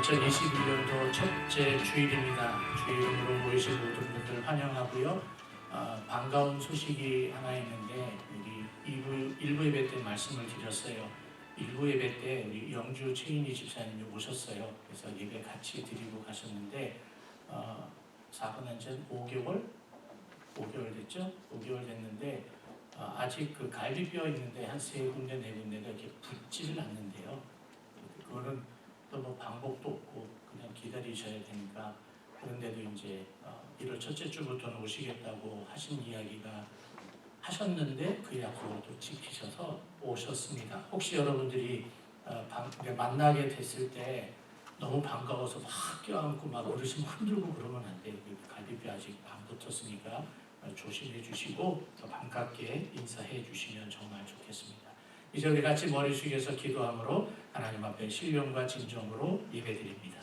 2021년도 첫째 주일입니다. 주의 이름으로 모이신 모든 분들 환영하고요. 반가운 소식이 하나 있는데 우리 일부 예배 때 말씀을 드렸어요. 일부 예배 때 우리 영주 최인희 집사님이 오셨어요. 그래서 예배 같이 드리고 가셨는데 사고 난 지 5개월 됐죠? 5개월 됐는데 아직 그 갈비뼈 있는데 한 3군데 4군데가 이렇게 붙지를 않는데요. 그거는 또 뭐 방법도 없고 그냥 기다리셔야 되니까, 그런데도 이제 1월 첫째 주부터는 오시겠다고 하셨는데 그 약속을 또 지키셔서 오셨습니다. 혹시 여러분들이 만나게 됐을 때 너무 반가워서 막 껴안고 막 어르신 흔들고 그러면 안 돼요. 갈비뼈 아직 안 붙었으니까 조심해 주시고 더 반갑게 인사해 주시면 정말 좋겠습니다. 이제 우리 같이 머리 숙여서 기도함으로 하나님 앞에 신령과 진정으로 예배드립니다.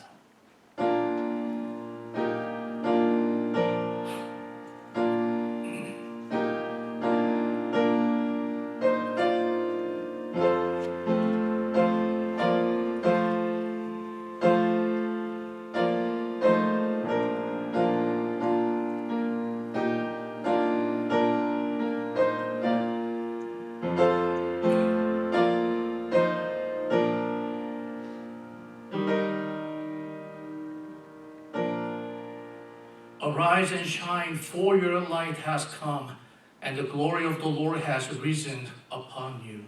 Arise and shine, for your light has come, and the glory of the Lord has risen upon you.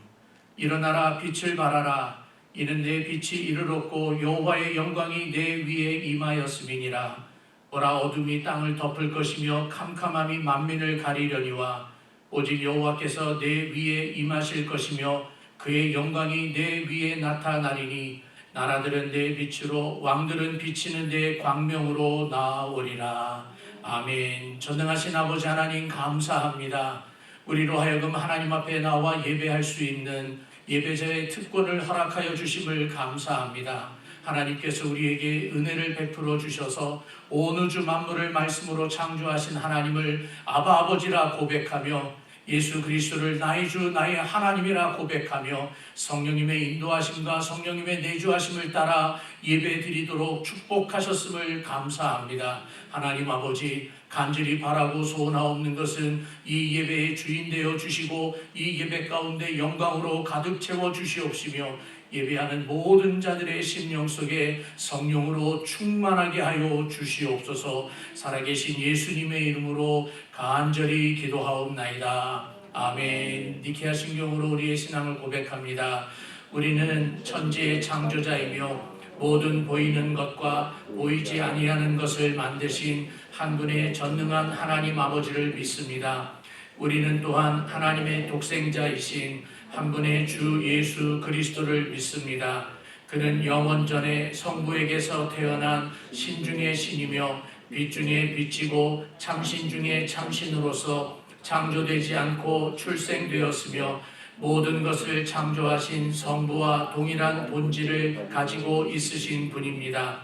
일어나라, 빛을 발하라. 이는 내 빛이 이르렀고 여호와의 영광이 내 위에 임하였음이니라. 보라, 어둠이 땅을 덮을 것이며 캄캄함이 만민을 가리려니와 오직 여호와께서 내 위에 임하실 것이며 그의 영광이 내 위에 나타나리니 나라들은 내 빛으로 왕들은 비치는 내 광명으로 나아오리라. 아멘. 전능하신 아버지 하나님 감사합니다. 우리로 하여금 하나님 앞에 나와 예배할 수 있는 예배자의 특권을 허락하여 주심을 감사합니다. 하나님께서 우리에게 은혜를 베풀어 주셔서 온 우주 만물을 말씀으로 창조하신 하나님을 아바 아버지라 고백하며 예수 그리스도를 나의 주 나의 하나님이라 고백하며 성령님의 인도하심과 성령님의 내주하심을 따라 예배드리도록 축복하셨음을 감사합니다. 하나님 아버지, 간절히 바라고 소원하옵는 것은 이 예배의 주인 되어 주시고 이 예배 가운데 영광으로 가득 채워 주시옵시며 예배하는 모든 자들의 심령 속에 성령으로 충만하게 하여 주시옵소서. 살아계신 예수님의 이름으로 간절히 기도하옵나이다. 아멘. 니케아 신경으로 우리의 신앙을 고백합니다. 우리는 천지의 창조자이며 모든 보이는 것과 보이지 아니하는 것을 만드신 한 분의 전능한 하나님 아버지를 믿습니다. 우리는 또한 하나님의 독생자이신 한 분의 주 예수 그리스도를 믿습니다. 그는 영원 전에 성부에게서 태어난 신 중의 신이며 빛 중에 빛이고 참신 중에 참신으로서 창조되지 않고 출생되었으며 모든 것을 창조하신 성부와 동일한 본질을 가지고 있으신 분입니다.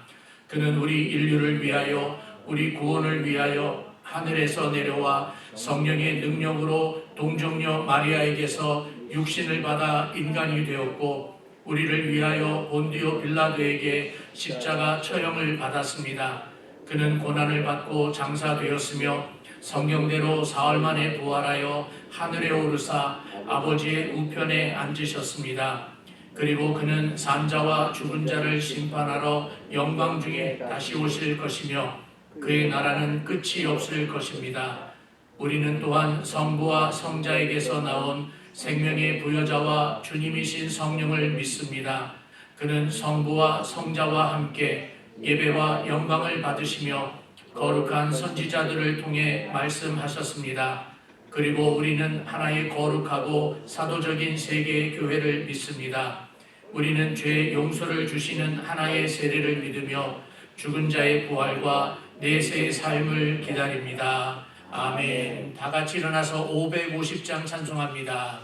그는 우리 인류를 위하여 우리 구원을 위하여 하늘에서 내려와 성령의 능력으로 동정녀 마리아에게서 육신을 받아 인간이 되었고 우리를 위하여 본디오 빌라도에게 십자가 처형을 받았습니다. 그는 고난을 받고 장사되었으며 성경대로 사흘 만에 부활하여 하늘에 오르사 아버지의 우편에 앉으셨습니다. 그리고 그는 산자와 죽은 자를 심판하러 영광 중에 다시 오실 것이며 그의 나라는 끝이 없을 것입니다. 우리는 또한 성부와 성자에게서 나온 생명의 부여자와 주님이신 성령을 믿습니다. 그는 성부와 성자와 함께 예배와 영광을 받으시며 거룩한 선지자들을 통해 말씀하셨습니다. 그리고 우리는 하나의 거룩하고 사도적인 세계의 교회를 믿습니다. 우리는 죄 용서를 주시는 하나의 세례를 믿으며 죽은 자의 부활과 내세의 삶을 기다립니다. 아멘. 다 같이 일어나서 550장 찬송합니다.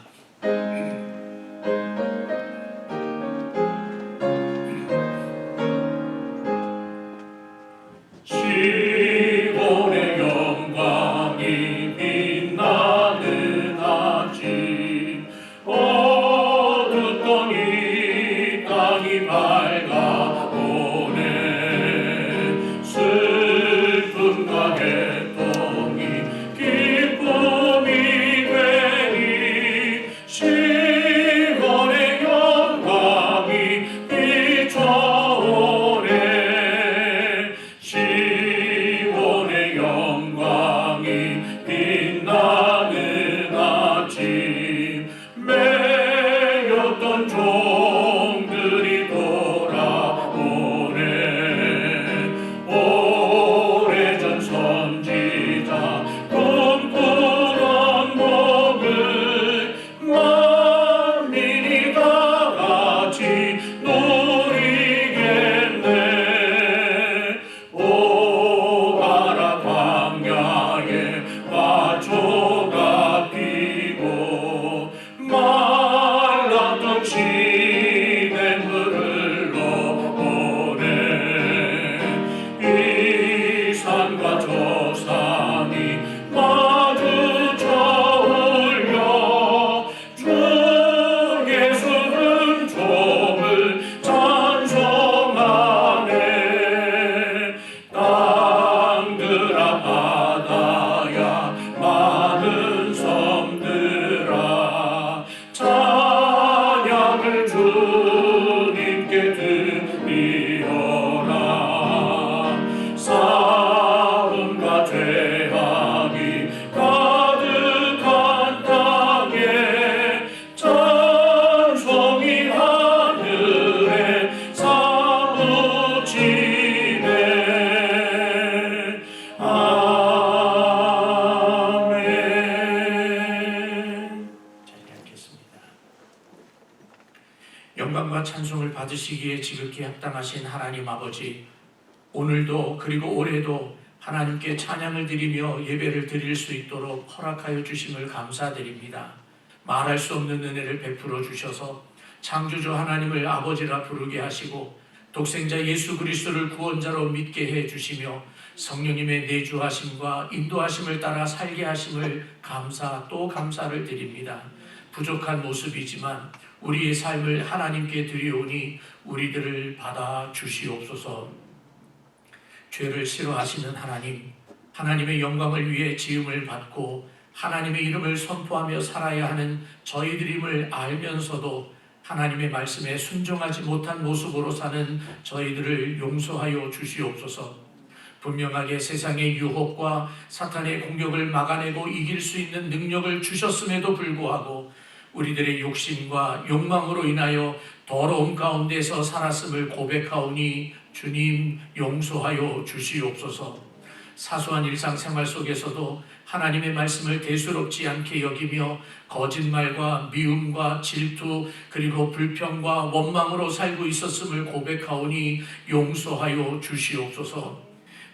시온의 영광이 빛나는 아침 어둡던 이 땅이 밝아 오네 찬송을 받으시기에 지극히 합당하신 하나님 아버지, 오늘도 그리고 올해도 하나님께 찬양을 드리며 예배를 드릴 수 있도록 허락하여 주심을 감사드립니다. 말할 수 없는 은혜를 베풀어 주셔서 창조주 하나님을 아버지라 부르게 하시고 독생자 예수 그리스도를 구원자로 믿게 해 주시며 성령님의 내주하심과 인도하심을 따라 살게 하심을 또 감사를 드립니다. 부족한 모습이지만 우리의 삶을 하나님께 드리오니 우리들을 받아 주시옵소서. 죄를 싫어하시는 하나님, 하나님의 영광을 위해 지음을 받고 하나님의 이름을 선포하며 살아야 하는 저희들임을 알면서도 하나님의 말씀에 순종하지 못한 모습으로 사는 저희들을 용서하여 주시옵소서. 분명하게 세상의 유혹과 사탄의 공격을 막아내고 이길 수 있는 능력을 주셨음에도 불구하고 우리들의 욕심과 욕망으로 인하여 더러움 가운데서 살았음을 고백하오니 주님 용서하여 주시옵소서. 사소한 일상생활 속에서도 하나님의 말씀을 대수롭지 않게 여기며 거짓말과 미움과 질투 그리고 불평과 원망으로 살고 있었음을 고백하오니 용서하여 주시옵소서.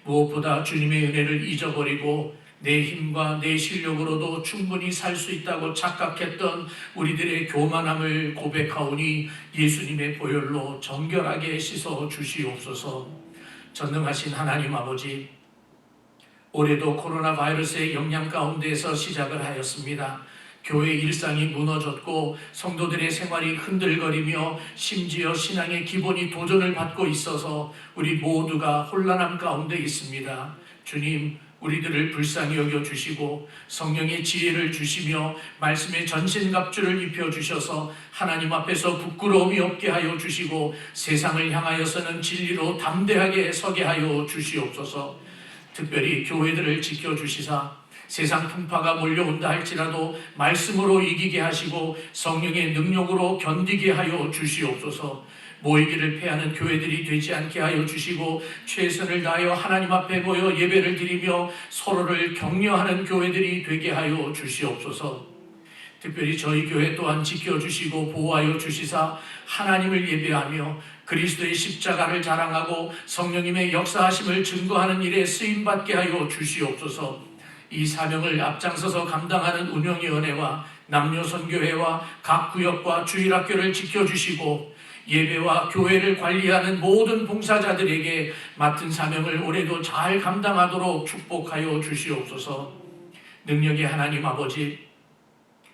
무엇보다 주님의 은혜를 잊어버리고 내 힘과 내 실력으로도 충분히 살 수 있다고 착각했던 우리들의 교만함을 고백하오니 예수님의 보혈로 정결하게 씻어 주시옵소서. 전능하신 하나님 아버지, 올해도 코로나 바이러스의 영향 가운데에서 시작을 하였습니다. 교회 일상이 무너졌고 성도들의 생활이 흔들거리며 심지어 신앙의 기본이 도전을 받고 있어서 우리 모두가 혼란함 가운데 있습니다. 주님, 우리들을 불쌍히 여겨주시고 성령의 지혜를 주시며 말씀의 전신갑주를 입혀주셔서 하나님 앞에서 부끄러움이 없게 하여 주시고 세상을 향하여서는 진리로 담대하게 서게 하여 주시옵소서. 특별히 교회들을 지켜주시사 세상 풍파가 몰려온다 할지라도 말씀으로 이기게 하시고 성령의 능력으로 견디게 하여 주시옵소서. 모이기를 패하는 교회들이 되지 않게 하여 주시고 최선을 다하여 하나님 앞에 모여 예배를 드리며 서로를 격려하는 교회들이 되게 하여 주시옵소서. 특별히 저희 교회 또한 지켜주시고 보호하여 주시사 하나님을 예배하며 그리스도의 십자가를 자랑하고 성령님의 역사하심을 증거하는 일에 쓰임받게 하여 주시옵소서. 이 사명을 앞장서서 감당하는 운영위원회와 남녀선교회와 각 구역과 주일학교를 지켜주시고 예배와 교회를 관리하는 모든 봉사자들에게 맡은 사명을 올해도 잘 감당하도록 축복하여 주시옵소서. 능력의 하나님 아버지,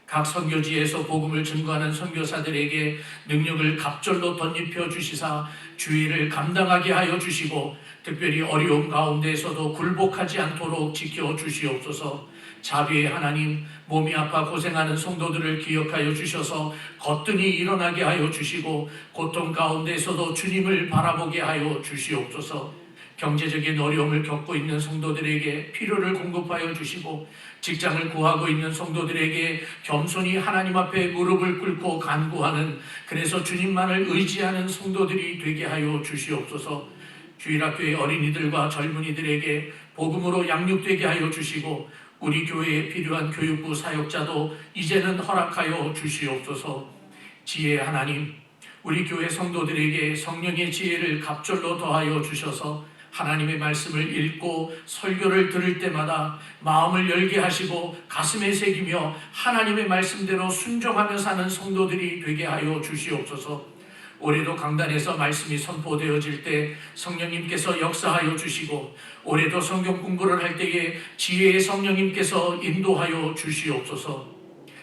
각 선교지에서 복음을 증거하는 선교사들에게 능력을 갑절로 덧입혀 주시사 주의를 감당하게 하여 주시고 특별히 어려움 가운데에서도 굴복하지 않도록 지켜 주시옵소서. 자비의 하나님, 몸이 아파 고생하는 성도들을 기억하여 주셔서 거뜬히 일어나게 하여 주시고 고통 가운데에서도 주님을 바라보게 하여 주시옵소서. 경제적인 어려움을 겪고 있는 성도들에게 필요를 공급하여 주시고 직장을 구하고 있는 성도들에게 겸손히 하나님 앞에 무릎을 꿇고 간구하는, 그래서 주님만을 의지하는 성도들이 되게 하여 주시옵소서. 주일학교의 어린이들과 젊은이들에게 복음으로 양육되게 하여 주시고 우리 교회에 필요한 교육부 사역자도 이제는 허락하여 주시옵소서. 지혜의 하나님, 우리 교회 성도들에게 성령의 지혜를 갑절로 더하여 주셔서 하나님의 말씀을 읽고 설교를 들을 때마다 마음을 열게 하시고 가슴에 새기며 하나님의 말씀대로 순종하며 사는 성도들이 되게 하여 주시옵소서. 올해도 강단에서 말씀이 선포되어질 때 성령님께서 역사하여 주시고 올해도 성경 공부를 할 때에 지혜의 성령님께서 인도하여 주시옵소서.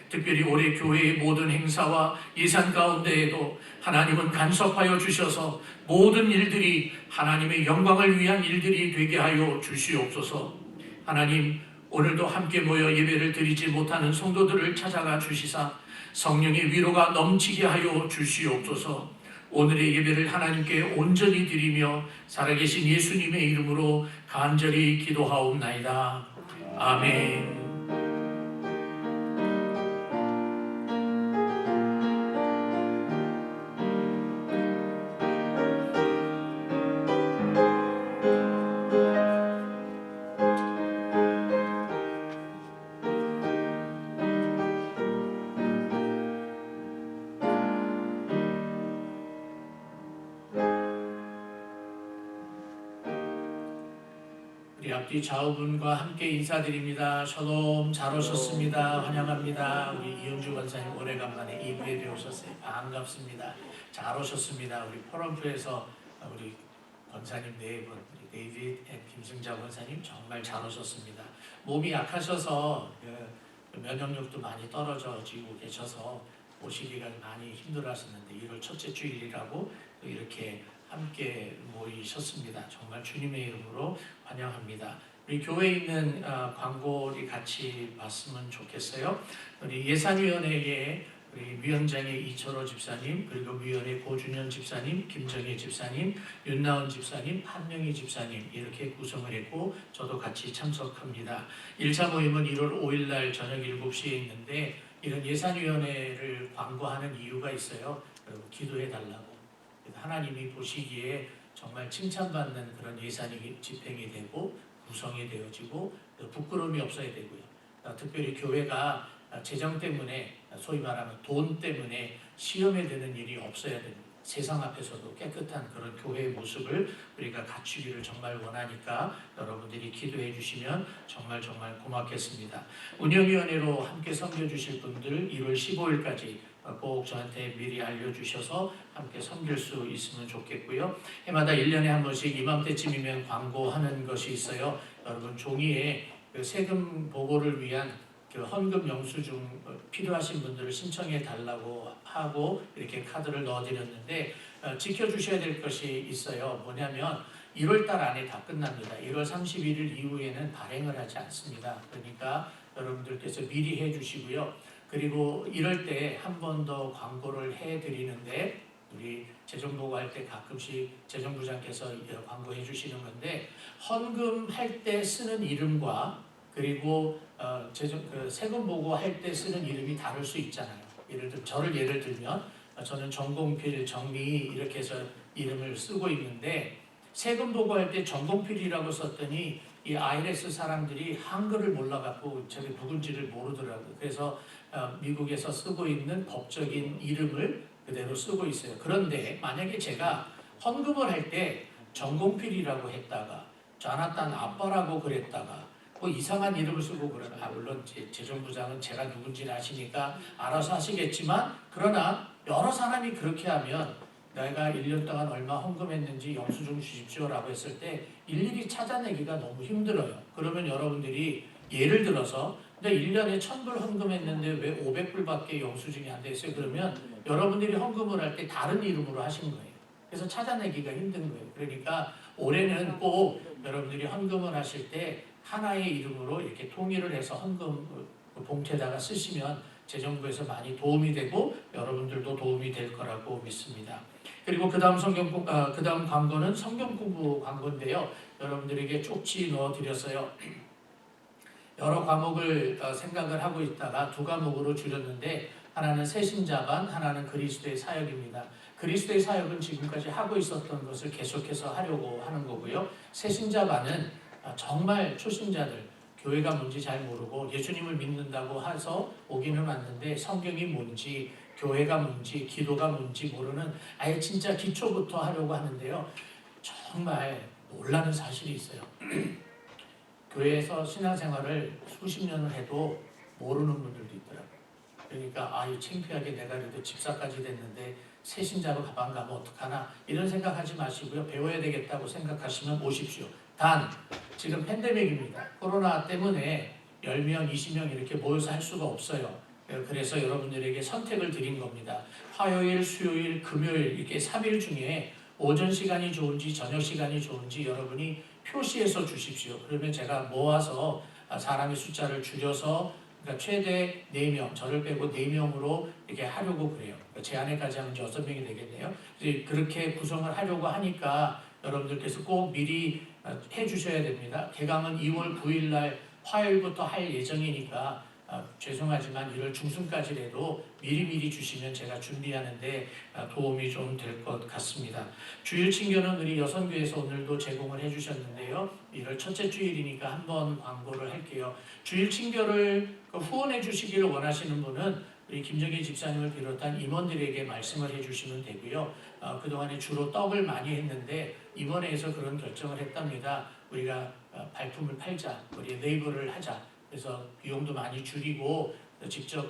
특별히 올해 교회의 모든 행사와 예산 가운데에도 하나님은 간섭하여 주셔서 모든 일들이 하나님의 영광을 위한 일들이 되게 하여 주시옵소서. 하나님, 오늘도 함께 모여 예배를 드리지 못하는 성도들을 찾아가 주시사 성령의 위로가 넘치게 하여 주시옵소서. 오늘의 예배를 하나님께 온전히 드리며 살아계신 예수님의 이름으로 간절히 기도하옵나이다. 아멘. 우리 앞뒤 좌우분과 함께 인사드립니다. 샬롬, 잘 오셨습니다. 환영합니다. 우리 이은주 권사님 오래간만에 이브에 오셨어요. 반갑습니다. 잘 오셨습니다. 우리 포럼프에서 우리 권사님 네 분, 우리 데이빗 앤 김승자 권사님 정말 잘 오셨습니다. 몸이 약하셔서 면역력도 많이 떨어지고 계셔서 오시기가 많이 힘들어하셨는데 1월 첫째 주일이라고 또 이렇게 함께 모이셨습니다. 정말 주님의 이름으로 환영합니다. 우리 교회에 있는 광고 우리 같이 봤으면 좋겠어요. 우리 예산위원회에 우리 위원장의 이철호 집사님, 그리고 위원회 고준현 집사님, 김정혜 집사님, 윤나은 집사님, 한명희 집사님 이렇게 구성을 했고 저도 같이 참석합니다. 1차 모임은 1월 5일 날 저녁 7시에 있는데 이런 예산위원회를 광고하는 이유가 있어요. 여러분 기도해 달라고. 하나님이 보시기에 정말 칭찬받는 그런 예산이 집행이 되고 구성이 되어지고 부끄러움이 없어야 되고요. 특별히 교회가 재정 때문에 소위 말하면 돈 때문에 시험에 드는 일이 없어야 됩니다. 세상 앞에서도 깨끗한 그런 교회의 모습을 우리가 갖추기를 정말 원하니까 여러분들이 기도해 주시면 정말 고맙겠습니다. 운영위원회로 함께 섬겨주실 분들 1월 15일까지 꼭 저한테 미리 알려주셔서 함께 섬길 수 있으면 좋겠고요. 해마다 1년에 한 번씩 이맘때쯤이면 광고하는 것이 있어요. 여러분 종이에 그 세금 보고를 위한 그 헌금 영수증 필요하신 분들을 신청해 달라고 하고 이렇게 카드를 넣어드렸는데 지켜주셔야 될 것이 있어요. 뭐냐면 1월 달 안에 다 끝납니다. 1월 31일 이후에는 발행을 하지 않습니다. 그러니까 여러분들께서 미리 해주시고요. 그리고 이럴 때 한 번 더 광고를 해드리는데 우리 재정보고할 때 가끔씩 재정부장께서 광고해 주시는 건데 헌금할 때 쓰는 이름과 그리고 세금 보고할 때 쓰는 이름이 다를 수 있잖아요. 저를 예를 들면 저는 정공필, 정미 이렇게 해서 이름을 쓰고 있는데 세금 보고할 때 정공필이라고 썼더니 이 IRS 사람들이 한글을 몰라갖고 저게 누군지를 모르더라고요. 그래서 미국에서 쓰고 있는 법적인 이름을 그대로 쓰고 있어요. 그런데 만약에 제가 헌금을 할 때 정공필이라고 했다가 조나단 아빠라고 그랬다가 뭐 이상한 이름을 쓰고 그러면 물론 재정부장은 제가 누군지 아시니까 알아서 하시겠지만 그러나 여러 사람이 그렇게 하면 내가 1년 동안 얼마 헌금했는지 영수증 주십시오라고 했을 때 일일이 찾아내기가 너무 힘들어요. 그러면 여러분들이 예를 들어서 내가 1년에 1,000불 헌금했는데 왜 500불밖에 영수증이 안 돼 있어요? 그러면 여러분들이 헌금을 할 때 다른 이름으로 하신 거예요. 그래서 찾아내기가 힘든 거예요. 그러니까 올해는 꼭 여러분들이 헌금을 하실 때 하나의 이름으로 이렇게 통일을 해서 헌금 봉투에다가 쓰시면 재정부에서 많이 도움이 되고 여러분들도 도움이 될 거라고 믿습니다. 그리고 그 다음 광고는 성경 공부 광고인데요. 여러분들에게 쪽지 넣어드렸어요. 여러 과목을 생각을 하고 있다가 2과목으로 줄였는데 하나는 새신자반, 하나는 그리스도의 사역입니다. 그리스도의 사역은 지금까지 하고 있었던 것을 계속해서 하려고 하는 거고요. 새신자반은 정말 초신자들, 교회가 뭔지 잘 모르고 예수님을 믿는다고 해서 오기는 왔는데 성경이 뭔지, 교회가 뭔지, 기도가 뭔지 모르는 아예 진짜 기초부터 하려고 하는데요. 정말 놀라는 사실이 있어요. 교회에서 신앙생활을 수십 년을 해도 모르는 분들도 있더라고요. 그러니까 이 창피하게 내가 그래도 집사까지 됐는데 새신자로 가방 가면 어떡하나 이런 생각하지 마시고요. 배워야 되겠다고 생각하시면 오십시오. 단 지금 팬데믹입니다. 코로나 때문에 10명, 20명 이렇게 모여서 할 수가 없어요. 그래서 여러분들에게 선택을 드린 겁니다. 화요일, 수요일, 금요일 이렇게 3일 중에 오전 시간이 좋은지 저녁 시간이 좋은지 여러분이 표시해서 주십시오. 그러면 제가 모아서 사람의 숫자를 줄여서 그러니까 최대 4명, 저를 빼고 4명으로 이렇게 하려고 그래요. 제안에까지 하면 6명이 되겠네요. 그렇게 구성을 하려고 하니까 여러분들께서 꼭 미리 해주셔야 됩니다. 개강은 2월 9일 날 화요일부터 할 예정이니까 죄송하지만 1월 중순까지라도 미리 주시면 제가 준비하는데 도움이 좀 될 것 같습니다. 주일 친교는 우리 여성교회에서 오늘도 제공을 해주셨는데요. 1월 첫째 주일이니까 한번 광고를 할게요. 주일 친교를 후원해 주시기를 원하시는 분은 우리 김정희 집사님을 비롯한 임원들에게 말씀을 해주시면 되고요. 그동안에 주로 떡을 많이 했는데 임원회에서 그런 결정을 했답니다. 우리가 발품을 팔자, 우리 네이버를 하자. 그래서 비용도 많이 줄이고 직접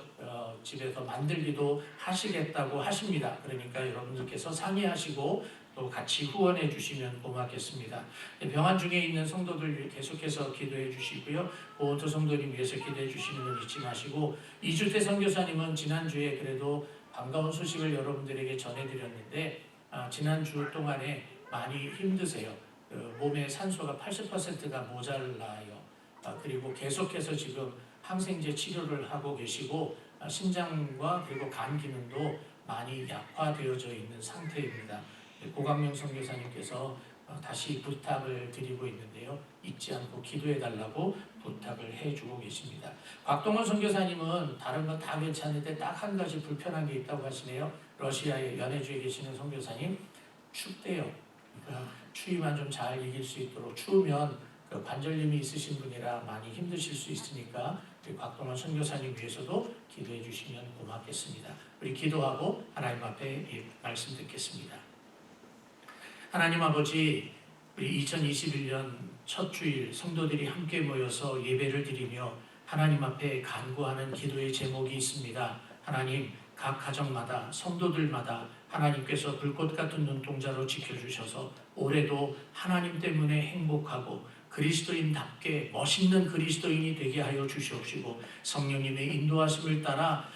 집에서 만들기도 하시겠다고 하십니다. 그러니까 여러분들께서 상의하시고 또 같이 후원해 주시면 고맙겠습니다. 병환 중에 있는 성도들 계속해서 기도해 주시고요. 보온토 성도님 위해서 기도해 주시는 걸 잊지 마시고, 이주태 선교사님은 지난주에 그래도 반가운 소식을 여러분들에게 전해드렸는데 지난주 동안에 많이 힘드세요. 몸에 산소가 80%가 모자라요. 그리고 계속해서 지금 항생제 치료를 하고 계시고 심장과 그리고 간 기능도 많이 약화되어져 있는 상태입니다. 고강명 선교사님께서 다시 부탁을 드리고 있는데요. 잊지 않고 기도해 달라고 부탁을 해주고 계십니다. 곽동원 선교사님은 다른 건 다 괜찮은데 딱 한 가지 불편한 게 있다고 하시네요. 러시아의 연해주에 계시는 선교사님, 춥대요. 그러니까 추위만 좀 잘 이길 수 있도록, 추우면 관절염이 있으신 분이라 많이 힘드실 수 있으니까 우리 곽동원 선교사님 위해서도 기도해 주시면 고맙겠습니다. 우리 기도하고 하나님 앞에 말씀 듣겠습니다. 하나님 아버지, 우리 2021년 첫 주일 성도들이 함께 모여서 예배를 드리며 하나님 앞에 간구하는 기도의 제목이 있습니다. 하나님, 각 가정마다 성도들마다 하나님께서 불꽃 같은 눈동자로 지켜주셔서 올해도 하나님 때문에 행복하고 그리스도인답게 멋있는 그리스도인이 되게 하여 주시옵시고, 성령님의 인도하심을 따라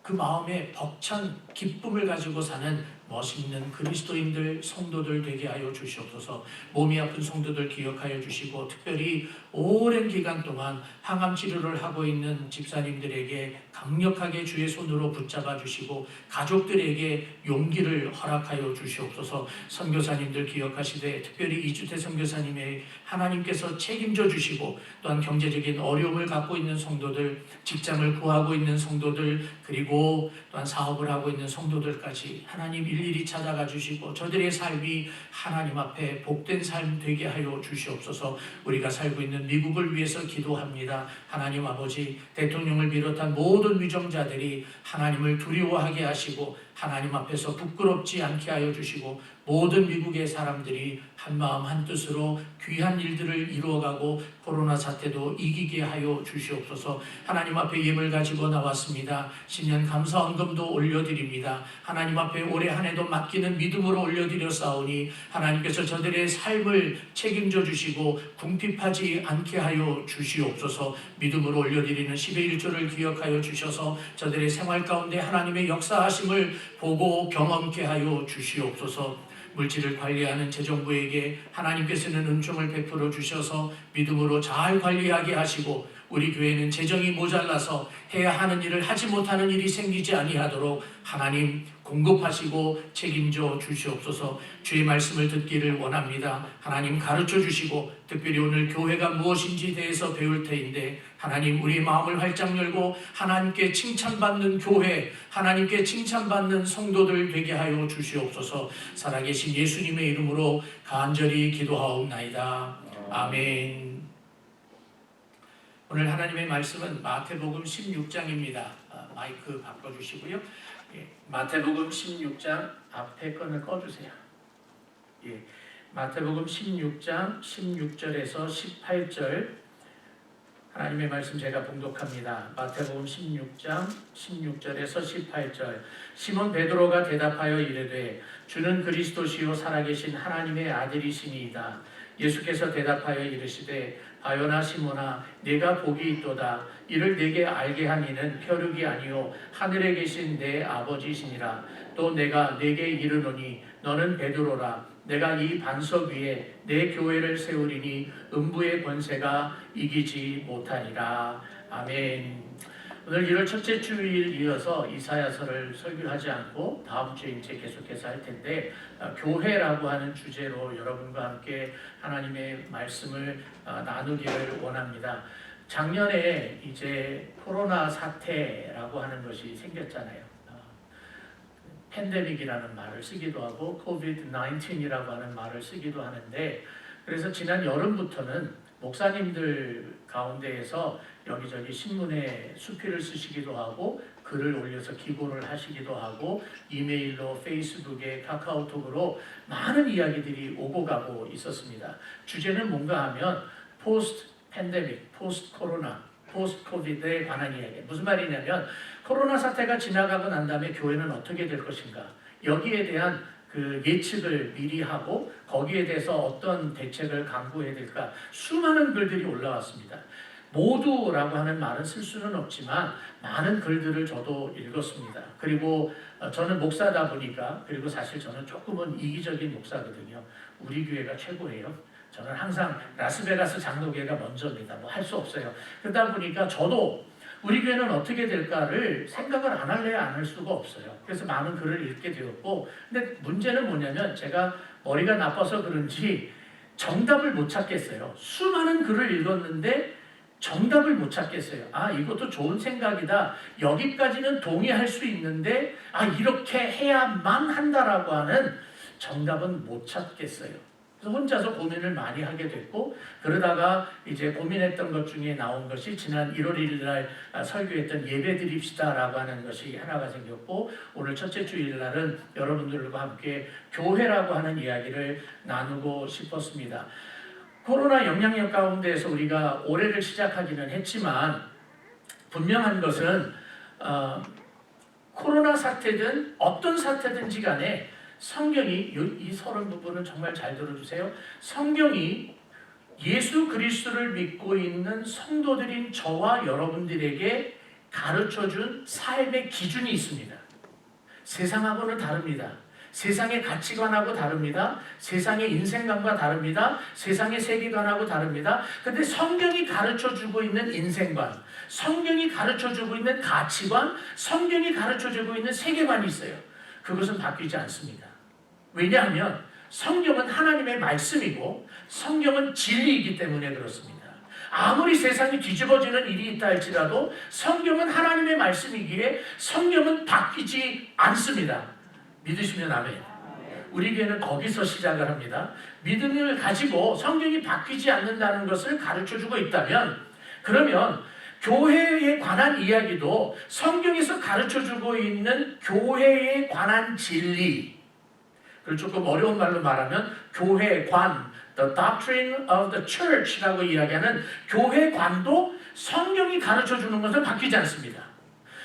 그 마음에 벅찬 기쁨을 가지고 사는 멋있는 그리스도인들, 성도들 되게 하여 주시옵소서. 몸이 아픈 성도들 기억하여 주시고, 특별히 오랜 기간 동안 항암 치료를 하고 있는 집사님들에게 강력하게 주의 손으로 붙잡아 주시고 가족들에게 용기를 허락하여 주시옵소서. 선교사님들 기억하시되 특별히 이주태 선교사님의 하나님께서 책임져 주시고, 또한 경제적인 어려움을 갖고 있는 성도들, 직장을 구하고 있는 성도들, 그리고 또한 사업을 하고 있는 성도들까지 하나님 일일이 찾아가 주시고 저들의 삶이 하나님 앞에 복된 삶 되게 하여 주시옵소서. 우리가 살고 있는 미국을 위해서 기도합니다. 하나님 아버지, 대통령을 비롯한 모든 위정자들이 하나님을 두려워하게 하시고 하나님 앞에서 부끄럽지 않게 하여 주시고, 모든 미국의 사람들이 한마음 한뜻으로 귀한 일들을 이루어가고 코로나 사태도 이기게 하여 주시옵소서. 하나님 앞에 예물 가지고 나왔습니다. 신년 감사헌금도 올려드립니다. 하나님 앞에 올해 한 해도 맡기는 믿음으로 올려드렸사오니 하나님께서 저들의 삶을 책임져 주시고 궁핍하지 않게 하여 주시옵소서. 믿음으로 올려드리는 10의 1조를 기억하여 주셔서 저들의 생활 가운데 하나님의 역사하심을 보고 경험케 하여 주시옵소서. 물질을 관리하는 재정부에게 하나님께서는 은총을 베풀어 주셔서 믿음으로 잘 관리하게 하시고, 우리 교회는 재정이 모자라서 해야 하는 일을 하지 못하는 일이 생기지 아니하도록 하나님 공급하시고 책임져 주시옵소서. 주의 말씀을 듣기를 원합니다. 하나님 가르쳐 주시고, 특별히 오늘 교회가 무엇인지 대해서 배울 테인데 하나님, 우리의 마음을 활짝 열고 하나님께 칭찬받는 교회, 하나님께 칭찬받는 성도들 되게 하여 주시옵소서. 살아계신 예수님의 이름으로 간절히 기도하옵나이다. 아멘. 오늘 하나님의 말씀은 마태복음 16장입니다. 마이크 바꿔주시고요. 마태복음 16장 앞에 거는 꺼주세요. 마태복음 16장 16절에서 18절 하나님의 말씀 제가 봉독합니다. 마태복음 16장 16절에서 18절. 시몬 베드로가 대답하여 이르되 주는 그리스도시요 살아계신 하나님의 아들이시니이다. 예수께서 대답하여 이르시되 바요나 시몬아, 네가 복이 있도다. 이를 네게 알게 한 이는 혈육이 아니요 하늘에 계신 내 아버지시니라. 또 내가 네게 이르노니 너는 베드로라. 내가 이 반석 위에 내 교회를 세우리니 음부의 권세가 이기지 못하니라. 아멘. 오늘 1월 첫째 주일 이어서 이사야서를 설교하지 않고 다음 주에 이제 계속해서 할 텐데, 교회라고 하는 주제로 여러분과 함께 하나님의 말씀을 나누기를 원합니다. 작년에 이제 코로나 사태라고 하는 것이 생겼잖아요. 팬데믹이라는 말을 쓰기도 하고 코비드-19이라고 하는 말을 쓰기도 하는데, 그래서 지난 여름부터는 목사님들 가운데에서 여기저기 신문에 수필을 쓰시기도 하고 글을 올려서 기고를 하시기도 하고 이메일로 페이스북에 카카오톡으로 많은 이야기들이 오고 가고 있었습니다. 주제는 뭔가 하면 포스트 팬데믹, 포스트 코로나, 포스트 코비드에 관한 이야기. 무슨 말이냐면 코로나 사태가 지나가고 난 다음에 교회는 어떻게 될 것인가, 여기에 대한 그 예측을 미리 하고 거기에 대해서 어떤 대책을 강구해야 될까, 수많은 글들이 올라왔습니다. 모두라고 하는 말은 쓸 수는 없지만 많은 글들을 저도 읽었습니다. 그리고 저는 목사다 보니까, 그리고 사실 저는 조금은 이기적인 목사거든요. 우리 교회가 최고예요. 저는 항상 라스베가스 장로교회가 먼저입니다. 뭐 할 수 없어요. 그러다 보니까 저도 우리 교회는 어떻게 될까를 생각을 안 할래야 안 할 수가 없어요. 그래서 많은 글을 읽게 되었고, 근데 문제는 뭐냐면 제가 머리가 나빠서 그런지 정답을 못 찾겠어요. 수많은 글을 읽었는데 정답을 못 찾겠어요. 아, 이것도 좋은 생각이다. 여기까지는 동의할 수 있는데 아, 이렇게 해야만 한다라고 하는 정답은 못 찾겠어요. 그래서 혼자서 고민을 많이 하게 됐고, 그러다가 이제 고민했던 것 중에 나온 것이 지난 1월 1일 날 설교했던 예배 드립시다라고 하는 것이 하나가 생겼고, 오늘 첫째 주일 날은 여러분들과 함께 교회라고 하는 이야기를 나누고 싶었습니다. 코로나 영향력 가운데에서 우리가 올해를 시작하기는 했지만 분명한 것은 코로나 사태든 어떤 사태든지 간에 성경이, 이 서론 부분은 정말 잘 들어주세요. 성경이 예수 그리스도를 믿고 있는 성도들인 저와 여러분들에게 가르쳐준 삶의 기준이 있습니다. 세상하고는 다릅니다. 세상의 가치관하고 다릅니다. 세상의 인생관과 다릅니다. 세상의 세계관하고 다릅니다. 근데 성경이 가르쳐주고 있는 인생관, 성경이 가르쳐주고 있는 가치관, 성경이 가르쳐주고 있는 세계관이 있어요. 그것은 바뀌지 않습니다. 왜냐하면 성경은 하나님의 말씀이고 성경은 진리이기 때문에 그렇습니다. 아무리 세상이 뒤집어지는 일이 있다 할지라도 성경은 하나님의 말씀이기에 성경은 바뀌지 않습니다. 믿으시면 아멘. 우리 교회는 거기서 시작을 합니다. 믿음을 가지고 성경이 바뀌지 않는다는 것을 가르쳐주고 있다면, 그러면 교회에 관한 이야기도 성경에서 가르쳐주고 있는 교회에 관한 진리, 그리고 조금 어려운 말로 말하면 교회관, the doctrine of the church라고 이야기하는 교회관도 성경이 가르쳐주는 것은 바뀌지 않습니다.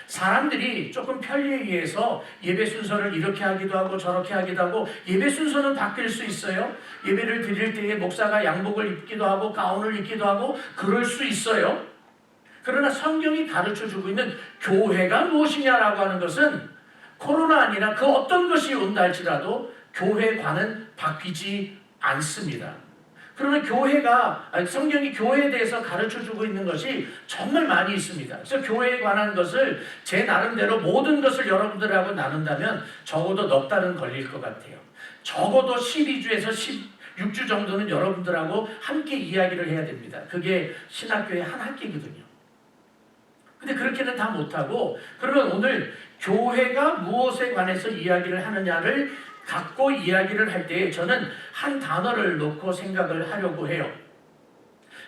사람들이 조금 편리에 의해서 예배 순서를 이렇게 하기도 하고 저렇게 하기도 하고, 예배 순서는 바뀔 수 있어요. 예배를 드릴 때에 목사가 양복을 입기도 하고 가운을 입기도 하고 그럴 수 있어요. 그러나 성경이 가르쳐주고 있는 교회가 무엇이냐라고 하는 것은 코로나 아니라 그 어떤 것이 온다 할지라도 교회관은 바뀌지 않습니다. 그러면 성경이 교회에 대해서 가르쳐주고 있는 것이 정말 많이 있습니다. 그래서 교회에 관한 것을 제 나름대로 모든 것을 여러분들하고 나눈다면 적어도 넉 달은 걸릴 것 같아요. 적어도 12주에서 16주 정도는 여러분들하고 함께 이야기를 해야 됩니다. 그게 신학교의 한 학기거든요. 근데 그렇게는 다 못하고, 그러면 오늘 교회가 무엇에 관해서 이야기를 하느냐를 갖고 이야기를 할 때 저는 한 단어를 놓고 생각을 하려고 해요.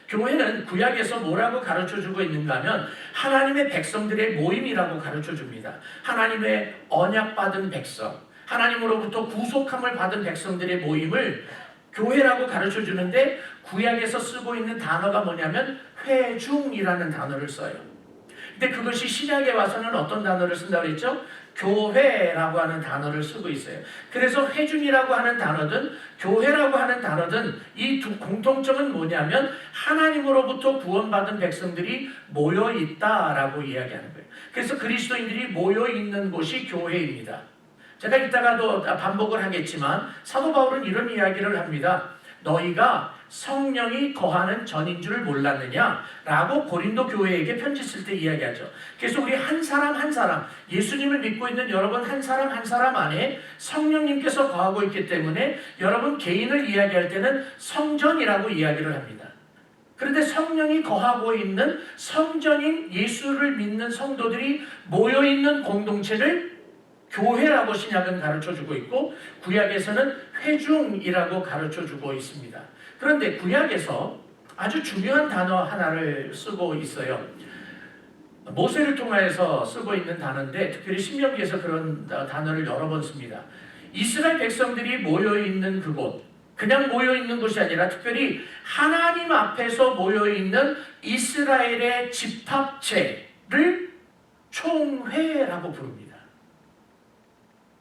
교회는 구약에서 뭐라고 가르쳐주고 있는가 하면 하나님의 백성들의 모임이라고 가르쳐줍니다. 하나님의 언약받은 백성, 하나님으로부터 구속함을 받은 백성들의 모임을 교회라고 가르쳐주는데, 구약에서 쓰고 있는 단어가 뭐냐면 회중이라는 단어를 써요. 근데 그것이 신약에 와서는 어떤 단어를 쓴다고 했죠? 교회라고 하는 단어를 쓰고 있어요. 그래서 회중이라고 하는 단어든 교회라고 하는 단어든 이 두 공통점은 뭐냐면 하나님으로부터 구원받은 백성들이 모여있다라고 이야기하는 거예요. 그래서 그리스도인들이 모여있는 곳이 교회입니다. 제가 이따가도 반복을 하겠지만 사도 바울은 이런 이야기를 합니다. 너희가 성령이 거하는 전인 줄 몰랐느냐? 라고 고린도 교회에게 편지 쓸 때 이야기하죠. 그래서 우리 한 사람 한 사람, 예수님을 믿고 있는 여러분 한 사람 한 사람 안에 성령님께서 거하고 있기 때문에 여러분 개인을 이야기할 때는 성전이라고 이야기를 합니다. 그런데 성령이 거하고 있는 성전인 예수를 믿는 성도들이 모여있는 공동체를 교회라고 신약은 가르쳐주고 있고, 구약에서는 회중이라고 가르쳐주고 있습니다. 그런데 구약에서 아주 중요한 단어 하나를 쓰고 있어요. 모세를 통하여서 쓰고 있는 단어인데 특별히 신명기에서 그런 단어를 여러 번 씁니다. 이스라엘 백성들이 모여있는 그곳, 그냥 모여있는 곳이 아니라 특별히 하나님 앞에서 모여있는 이스라엘의 집합체를 총회라고 부릅니다.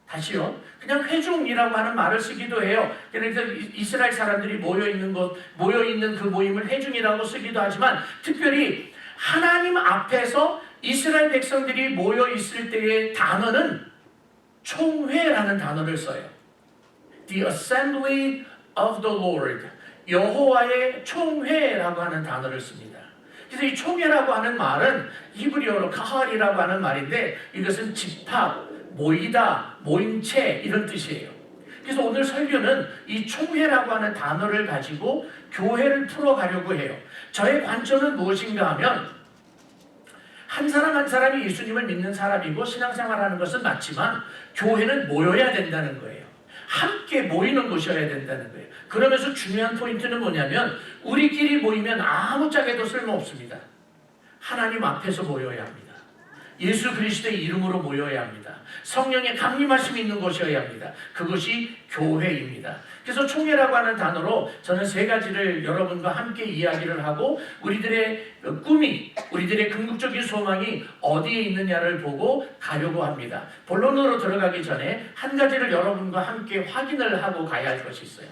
다시요. 그냥 회중이라고 하는 말을 쓰기도 해요. 그래서 이스라엘 사람들이 모여있는 곳, 모여있는 그 모임을 회중이라고 쓰기도 하지만 특별히 하나님 앞에서 이스라엘 백성들이 모여있을 때의 단어는 총회라는 단어를 써요. The Assembly of the Lord. 여호와의 총회라고 하는 단어를 씁니다. 그래서 이 총회라고 하는 말은 히브리어로 카할이라고 하는 말인데 이것은 집합, 모이다, 모임체 이런 뜻이에요. 그래서 오늘 설교는 이 총회라고 하는 단어를 가지고 교회를 풀어가려고 해요. 저의 관점은 무엇인가 하면 한 사람 한 사람이 예수님을 믿는 사람이고 신앙생활하는 것은 맞지만 교회는 모여야 된다는 거예요. 함께 모이는 곳이어야 된다는 거예요. 그러면서 중요한 포인트는 뭐냐면 우리끼리 모이면 아무짝에도 쓸모없습니다. 하나님 앞에서 모여야 합니다. 예수 그리스도의 이름으로 모여야 합니다. 성령의 강림하심이 있는 곳이어야 합니다. 그것이 교회입니다. 그래서 총회라고 하는 단어로 저는 세 가지를 여러분과 함께 이야기를 하고 우리들의 꿈이, 우리들의 궁극적인 소망이 어디에 있느냐를 보고 가려고 합니다. 본론으로 들어가기 전에 한 가지를 여러분과 함께 확인을 하고 가야 할 것이 있어요.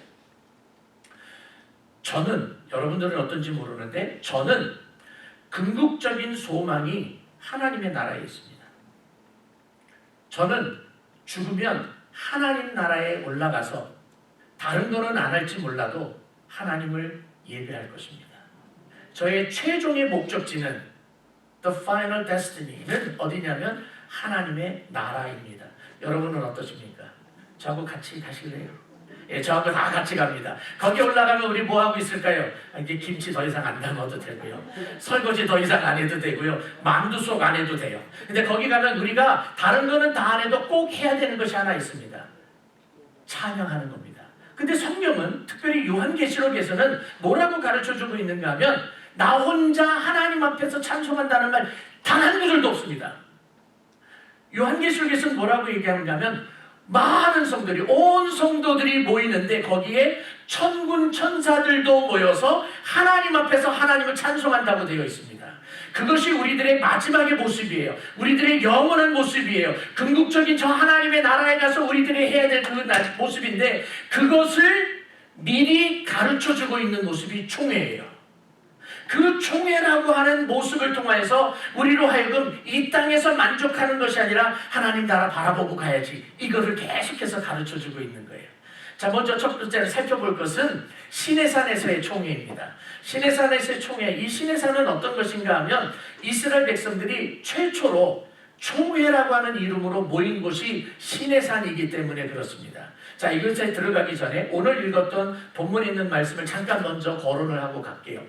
저는, 여러분들은 어떤지 모르는데 저는 궁극적인 소망이 하나님의 나라에 있습니다. 저는 죽으면 하나님 나라에 올라가서 다른 거는 안 할지 몰라도 하나님을 예배할 것입니다. 저의 최종의 목적지는 The Final Destiny는 어디냐면 하나님의 나라입니다. 여러분은 어떠십니까? 저하고 같이 가실래요? 예, 저하고 다 같이 갑니다. 거기 올라가면 우리 뭐 하고 있을까요? 이제 김치 더 이상 안 담아도 되고요. 설거지 더 이상 안 해도 되고요. 만두 속 안 해도 돼요. 근데 거기 가면 우리가 다른 거는 다 안 해도 꼭 해야 되는 것이 하나 있습니다. 찬양하는 겁니다. 근데 성경은 특별히 요한계시록에서는 뭐라고 가르쳐주고 있는가 하면 나 혼자 하나님 앞에서 찬송한다는 말 단 한 구절도 없습니다. 요한계시록에서는 뭐라고 얘기하는가 하면 많은 성들이, 온 성도들이 모이는데 거기에 천군 천사들도 모여서 하나님 앞에서 하나님을 찬송한다고 되어 있습니다. 그것이 우리들의 마지막의 모습이에요. 우리들의 영원한 모습이에요. 궁극적인 저 하나님의 나라에 가서 우리들이 해야 될 그 모습인데 그것을 미리 가르쳐주고 있는 모습이 총회예요. 그 총회라고 하는 모습을 통해서 우리로 하여금 이 땅에서 만족하는 것이 아니라 하나님 나라 바라보고 가야지. 이거를 계속해서 가르쳐주고 있는 거예요. 자, 먼저 첫 번째로 살펴볼 것은 시내산에서의 총회입니다. 시내산에서의 총회. 이 시내산은 어떤 것인가 하면 이스라엘 백성들이 최초로 총회라고 하는 이름으로 모인 곳이 시내산이기 때문에 그렇습니다. 자, 이것에 들어가기 전에 오늘 읽었던 본문에 있는 말씀을 잠깐 먼저 거론을 하고 갈게요.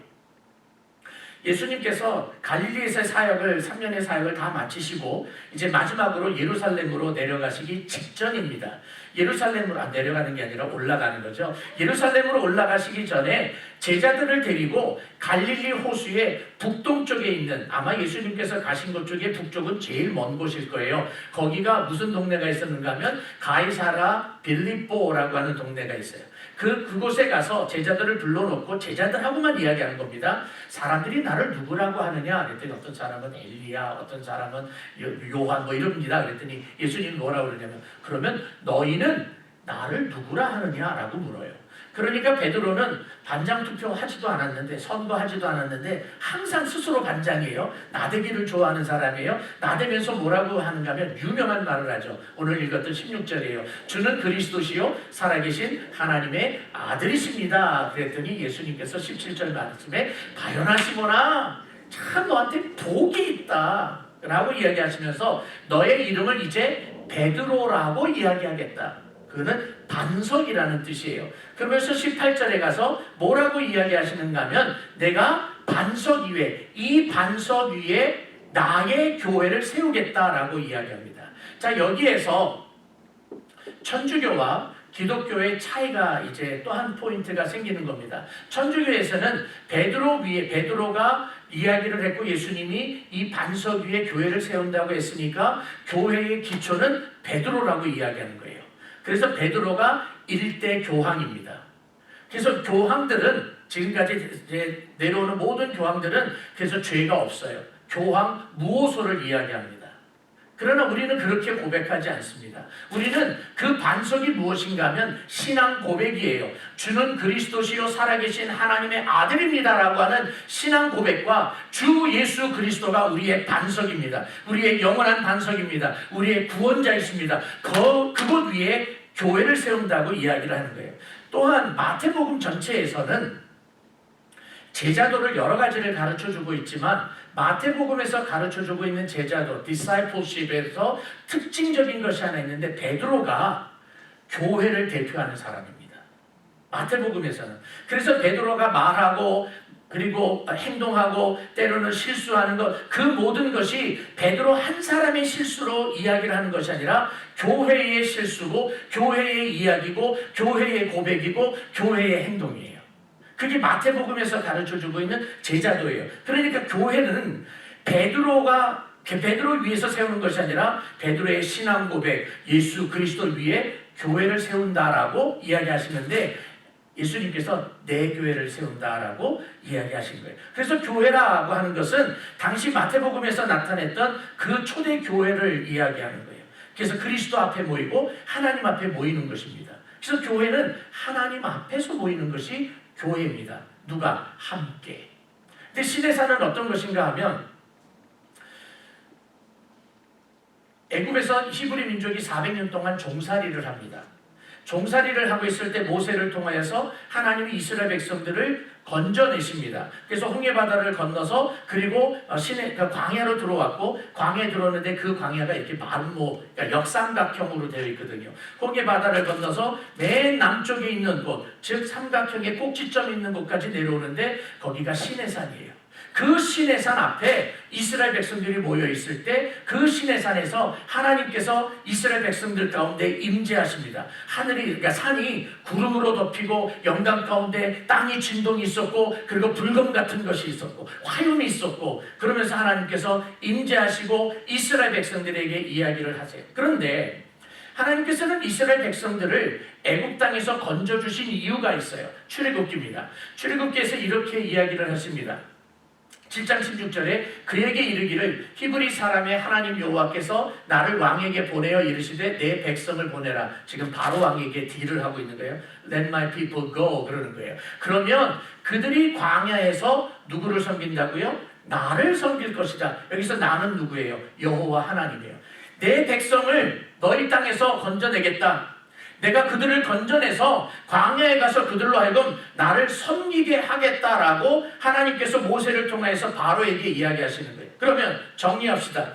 예수님께서 갈릴리에서의 사역을 3년의 사역을 다 마치시고 이제 마지막으로 예루살렘으로 내려가시기 직전입니다. 예루살렘으로 내려가는 게 아니라 올라가는 거죠. 예루살렘으로 올라가시기 전에 제자들을 데리고 갈릴리 호수의 북동쪽에 있는 아마 예수님께서 가신 것 중에 북쪽은 제일 먼 곳일 거예요. 거기가 무슨 동네가 있었는가 하면 가이사라 빌립보라고 하는 동네가 있어요. 그곳에 가서 제자들을 불러놓고 제자들하고만 이야기하는 겁니다. 사람들이 나를 누구라고 하느냐 그랬더니 어떤 사람은 엘리야, 어떤 사람은 요한 뭐 이럽니다. 그랬더니 예수님이 뭐라고 그러냐면 그러면 너희는 나를 누구라 하느냐라고 물어요. 그러니까 베드로는 반장 투표하지도 않았는데 선거하지도 않았는데 항상 스스로 반장이에요. 나대기를 좋아하는 사람이에요. 나대면서 뭐라고 하는가 하면 유명한 말을 하죠. 오늘 읽었던 16절이에요. 주는 그리스도시요 살아계신 하나님의 아들이십니다. 그랬더니 예수님께서 17절 말씀에 바요나 시몬아 참 너한테 복이 있다 라고 이야기하시면서 너의 이름을 이제 베드로라고 이야기하겠다. 그거는 반석이라는 뜻이에요. 그러면서 18절에 가서 뭐라고 이야기하시는가 하면 내가 반석 위에 이 반석 위에 나의 교회를 세우겠다라고 이야기합니다. 자, 여기에서 천주교와 기독교의 차이가 이제 또 한 포인트가 생기는 겁니다. 천주교에서는 베드로가 이야기를 했고 예수님이 이 반석 위에 교회를 세운다고 했으니까 교회의 기초는 베드로라고 이야기하는 거예요. 그래서 베드로가 일대 교황입니다. 그래서 교황들은 지금까지 이제 내려오는 모든 교황들은 그래서 죄가 없어요. 교황 무호소를 이야기합니다. 그러나 우리는 그렇게 고백하지 않습니다. 우리는 그 반석이 무엇인가 하면 신앙 고백이에요. 주는 그리스도시요 살아계신 하나님의 아들입니다라고 하는 신앙 고백과 주 예수 그리스도가 우리의 반석입니다. 우리의 영원한 반석입니다. 우리의 구원자이십니다. 그곳 위에 교회를 세운다고 이야기를 하는 거예요. 또한 마태복음 전체에서는 제자도를 여러 가지를 가르쳐주고 있지만 마태복음에서 가르쳐주고 있는 제자도, discipleship에서 특징적인 것이 하나 있는데 베드로가 교회를 대표하는 사람입니다. 마태복음에서는. 그래서 베드로가 말하고 그리고 행동하고 때로는 실수하는 것, 그 모든 것이 베드로 한 사람의 실수로 이야기를 하는 것이 아니라 교회의 실수고 교회의 이야기고 교회의 고백이고 교회의 행동이에요. 그게 마태복음에서 가르쳐주고 있는 제자도예요. 그러니까 교회는 베드로 위에서 세우는 것이 아니라 베드로의 신앙 고백, 예수 그리스도 위에 교회를 세운다라고 이야기하시는데 예수님께서 내 교회를 세운다라고 이야기하신 거예요. 그래서 교회라고 하는 것은 당시 마태복음에서 나타냈던 그 초대 교회를 이야기하는 거예요. 그래서 그리스도 앞에 모이고 하나님 앞에 모이는 것입니다. 그래서 교회는 하나님 앞에서 모이는 것이 교회입니다. 누가? 함께. 근데 시내산은 어떤 것인가 하면 애굽에서 히브리 민족이 400년 동안 종살이를 합니다. 종살이를 하고 있을 때 모세를 통하여서 하나님이 이스라엘 백성들을 건져내십니다. 그래서 홍해바다를 건너서 그리고 광야로 들어왔고 광야에 들어오는데 그 광야가 이렇게 그러니까 역삼각형으로 되어 있거든요. 홍해바다를 건너서 맨 남쪽에 있는 곳, 즉 삼각형의 꼭지점이 있는 곳까지 내려오는데 거기가 시내산이에요. 그 시내산 앞에 이스라엘 백성들이 모여 있을 때 그 시내산에서 하나님께서 이스라엘 백성들 가운데 임재하십니다. 그러니까 산이 구름으로 덮이고 영광 가운데 땅이 진동이 있었고 그리고 불금 같은 것이 있었고 화염이 있었고 그러면서 하나님께서 임재하시고 이스라엘 백성들에게 이야기를 하세요. 그런데 하나님께서는 이스라엘 백성들을 애굽 땅에서 건져주신 이유가 있어요. 출애굽기입니다. 출애굽기에서 이렇게 이야기를 하십니다. 7장 16절에 그에게 이르기를 히브리 사람의 하나님 여호와께서 나를 왕에게 보내어 이르시되 내 백성을 보내라. 지금 바로 왕에게 딜을 하고 있는 거예요. Let my people go 그러는 거예요. 그러면 그들이 광야에서 누구를 섬긴다고요? 나를 섬길 것이다. 여기서 나는 누구예요? 여호와 하나님이에요. 내 백성을 너희 땅에서 건져내겠다. 내가 그들을 건져내서 광야에 가서 그들로 하여금 나를 섬기게 하겠다라고 하나님께서 모세를 통해서 바로에게 이야기하시는 거예요. 그러면 정리합시다.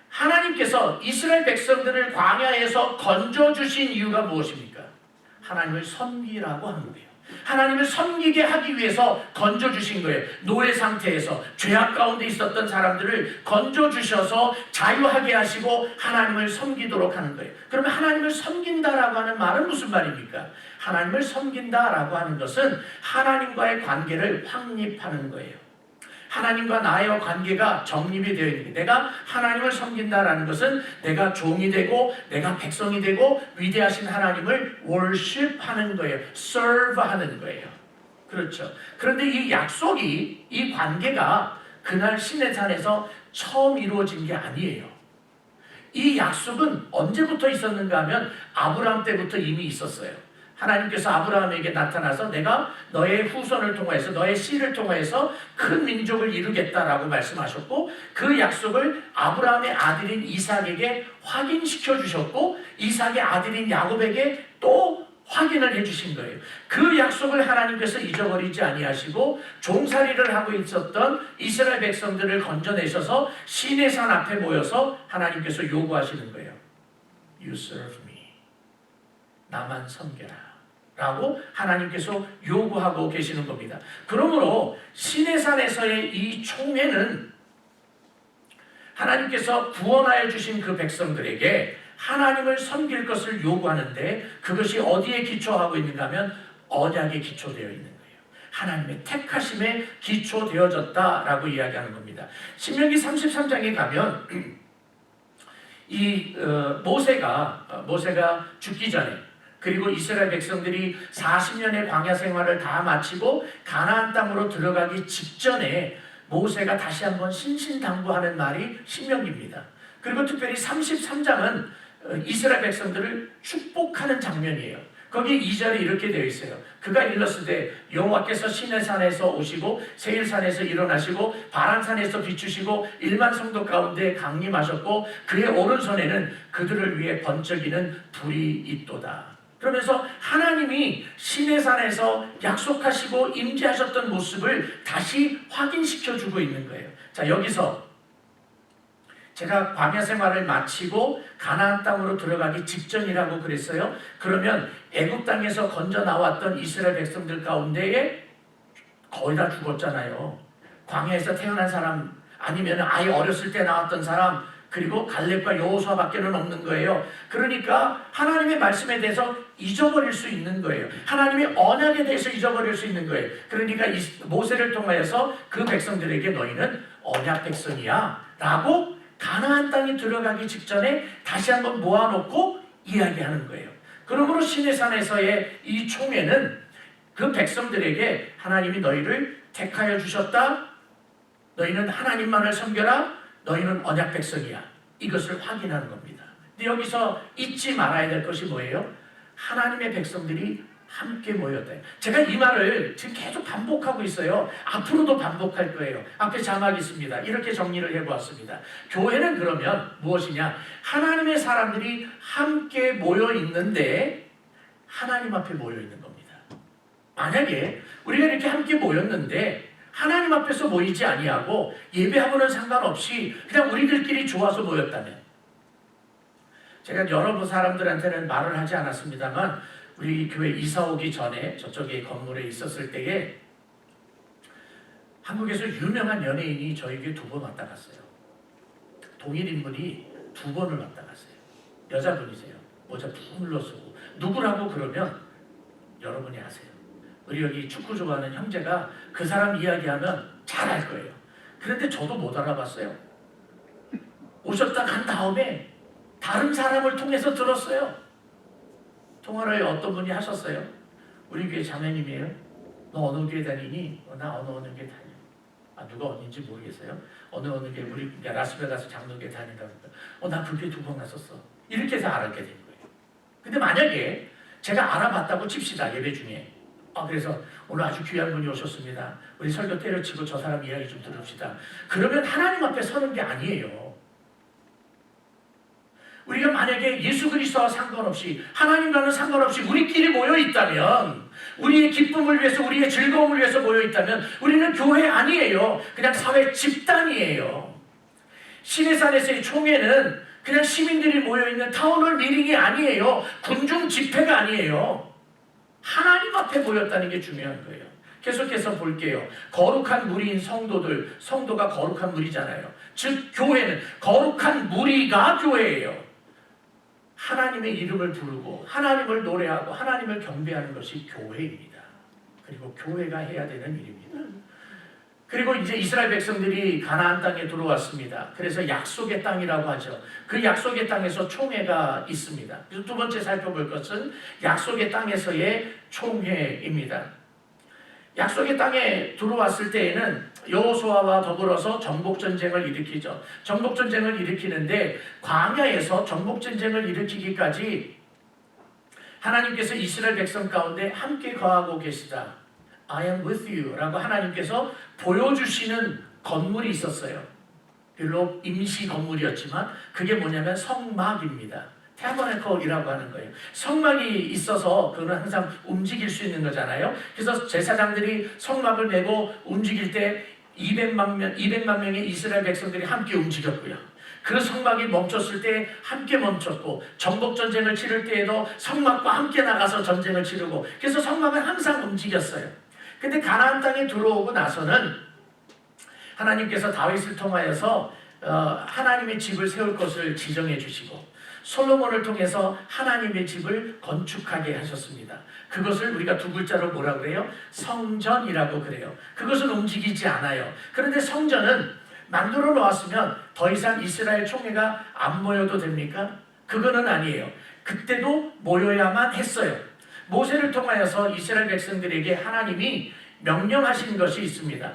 하나님께서 이스라엘 백성들을 광야에서 건져주신 이유가 무엇입니까? 하나님을 섬기라고 하는 거예요. 하나님을 섬기게 하기 위해서 건져주신 거예요. 노예 상태에서 죄악 가운데 있었던 사람들을 건져주셔서 자유하게 하시고 하나님을 섬기도록 하는 거예요. 그러면 하나님을 섬긴다라고 하는 말은 무슨 말입니까? 하나님을 섬긴다라고 하는 것은 하나님과의 관계를 확립하는 거예요. 하나님과 나의 관계가 정립이 되어 있는 거예요. 내가 하나님을 섬긴다라는 것은 내가 종이 되고 내가 백성이 되고 위대하신 하나님을 worship하는 거예요. serve하는 거예요. 그렇죠. 그런데 이 약속이, 이 관계가 그날 시내산에서 처음 이루어진 게 아니에요. 이 약속은 언제부터 있었는가 하면 아브라함 때부터 이미 있었어요. 하나님께서 아브라함에게 나타나서 내가 너의 후손을 통해서 너의 씨를 통해서 큰 민족을 이루겠다라고 말씀하셨고 그 약속을 아브라함의 아들인 이삭에게 확인시켜 주셨고 이삭의 아들인 야곱에게 또 확인을 해주신 거예요. 그 약속을 하나님께서 잊어버리지 아니하시고 종살이를 하고 있었던 이스라엘 백성들을 건져내셔서 시내산 앞에 모여서 하나님께서 요구하시는 거예요. You serve me. 나만 섬겨라 라고 하나님께서 요구하고 계시는 겁니다. 그러므로 시내산에서의 이 총회는 하나님께서 구원하여 주신 그 백성들에게 하나님을 섬길 것을 요구하는데 그것이 어디에 기초하고 있는가 하면 언약에 기초되어 있는 거예요. 하나님의 택하심에 기초되어졌다라고 이야기하는 겁니다. 신명기 33장에 가면 모세가 죽기 전에 그리고 이스라엘 백성들이 40년의 광야 생활을 다 마치고 가나안 땅으로 들어가기 직전에 모세가 다시 한번 신신당부하는 말이 신명기입니다. 그리고 특별히 33장은 이스라엘 백성들을 축복하는 장면이에요. 거기 2절에 이렇게 되어 있어요. 그가 일렀으되 여호와께서 시내산에서 오시고 세일산에서 일어나시고 바란산에서 비추시고 1만 성도 가운데 강림하셨고 그의 오른손에는 그들을 위해 번쩍이는 불이 있도다. 그러면서 하나님이 시내산에서 약속하시고 임재하셨던 모습을 다시 확인시켜주고 있는 거예요. 자, 여기서 제가 광야 생활을 마치고 가나안 땅으로 들어가기 직전이라고 그랬어요. 그러면 애굽 땅에서 건져 나왔던 이스라엘 백성들 가운데에 거의 다 죽었잖아요. 광야에서 태어난 사람 아니면 아예 어렸을 때 나왔던 사람 그리고 갈렙과 여호수아밖에는 없는 거예요. 그러니까 하나님의 말씀에 대해서 잊어버릴 수 있는 거예요. 하나님의 언약에 대해서 잊어버릴 수 있는 거예요. 그러니까 모세를 통하여서 그 백성들에게 너희는 언약 백성이야 라고 가나안 땅에 들어가기 직전에 다시 한번 모아놓고 이야기하는 거예요. 그러므로 시내산에서의 이 총회는 그 백성들에게 하나님이 너희를 택하여 주셨다. 너희는 하나님만을 섬겨라. 너희는 언약 백성이야. 이것을 확인하는 겁니다. 근데 여기서 잊지 말아야 될 것이 뭐예요? 하나님의 백성들이 함께 모였다. 제가 이 말을 지금 계속 반복하고 있어요. 앞으로도 반복할 거예요. 앞에 자막이 있습니다. 이렇게 정리를 해보았습니다. 교회는 그러면 무엇이냐? 하나님의 사람들이 함께 모여 있는데 하나님 앞에 모여 있는 겁니다. 만약에 우리가 이렇게 함께 모였는데 하나님 앞에서 모이지 아니하고 예배하고는 상관없이 그냥 우리들끼리 좋아서 모였다면, 제가 여러 사람들한테는 말을 하지 않았습니다만 우리 교회 이사 오기 전에 저쪽에 건물에 있었을 때에 한국에서 유명한 연예인이 저희 교회 2번 왔다 갔어요. 동일 인물이 2번을 왔다 갔어요. 여자분이세요. 모자 푹 눌러 쓰고. 누구라고 그러면 여러분이 아세요. 우리 여기 축구 좋아하는 형제가 그 사람 이야기하면 잘 알 거예요. 그런데 저도 못 알아봤어요. 오셨다 간 다음에 다른 사람을 통해서 들었어요. 통화를 어떤 분이 하셨어요. 우리 교회 자매님이에요. 너 어느 교회 다니니? 나 어느 교회 다녀. 누가 어딘지 모르겠어요. 어느 교회, 우리 라스베가스 장로교회 다닌다고. 나 그 교회 2번 갔었어. 이렇게 해서 알게 된 거예요. 근데 만약에 제가 알아봤다고 칩시다. 예배 중에. 그래서 오늘 아주 귀한 분이 오셨습니다. 우리 설교 때려치고 저 사람 이야기 좀 들읍시다. 그러면 하나님 앞에 서는 게 아니에요. 우리가 만약에 예수 그리스도와 상관없이 하나님과는 상관없이 우리끼리 모여 있다면, 우리의 기쁨을 위해서 우리의 즐거움을 위해서 모여 있다면 우리는 교회 아니에요. 그냥 사회 집단이에요. 시내산에서의 총회는 그냥 시민들이 모여 있는 타운홀 미팅이 아니에요. 군중 집회가 아니에요. 하나님 앞에 모였다는 게 중요한 거예요. 계속해서 볼게요. 거룩한 무리인 성도들, 성도가 거룩한 무리잖아요. 즉 교회는 거룩한 무리가 교회예요. 하나님의 이름을 부르고 하나님을 노래하고 하나님을 경배하는 것이 교회입니다. 그리고 교회가 해야 되는 일입니다. 그리고 이제 이스라엘 백성들이 가나안 땅에 들어왔습니다. 그래서 약속의 땅이라고 하죠. 그 약속의 땅에서 총회가 있습니다. 그래서 2번째 살펴볼 것은 약속의 땅에서의 총회입니다. 약속의 땅에 들어왔을 때에는 여호수아와 더불어서 정복전쟁을 일으키죠. 정복전쟁을 일으키는데 광야에서 정복전쟁을 일으키기까지 하나님께서 이스라엘 백성 가운데 함께 거하고 계시다. I am with you 라고 하나님께서 보여주시는 건물이 있었어요. 비록 임시 건물이었지만 그게 뭐냐면 성막입니다. 태버네컬이라고 하는 거예요. 성막이 있어서 그거는 항상 움직일 수 있는 거잖아요. 그래서 제사장들이 성막을 메고 움직일 때 200만 명의 이스라엘 백성들이 함께 움직였고요. 그 성막이 멈췄을 때 함께 멈췄고, 정복전쟁을 치를 때에도 성막과 함께 나가서 전쟁을 치르고, 그래서 성막은 항상 움직였어요. 근데 가나안 땅에 들어오고 나서는 하나님께서 다윗을 통하여서 하나님의 집을 세울 것을 지정해 주시고, 솔로몬을 통해서 하나님의 집을 건축하게 하셨습니다. 그것을 우리가 두 글자로 뭐라고 그래요? 성전이라고 그래요. 그것은 움직이지 않아요. 그런데 성전은 만들어 놓았으면 더 이상 이스라엘 총회가 안 모여도 됩니까? 그거는 아니에요. 그때도 모여야만 했어요. 모세를 통하여서 이스라엘 백성들에게 하나님이 명령하신 것이 있습니다.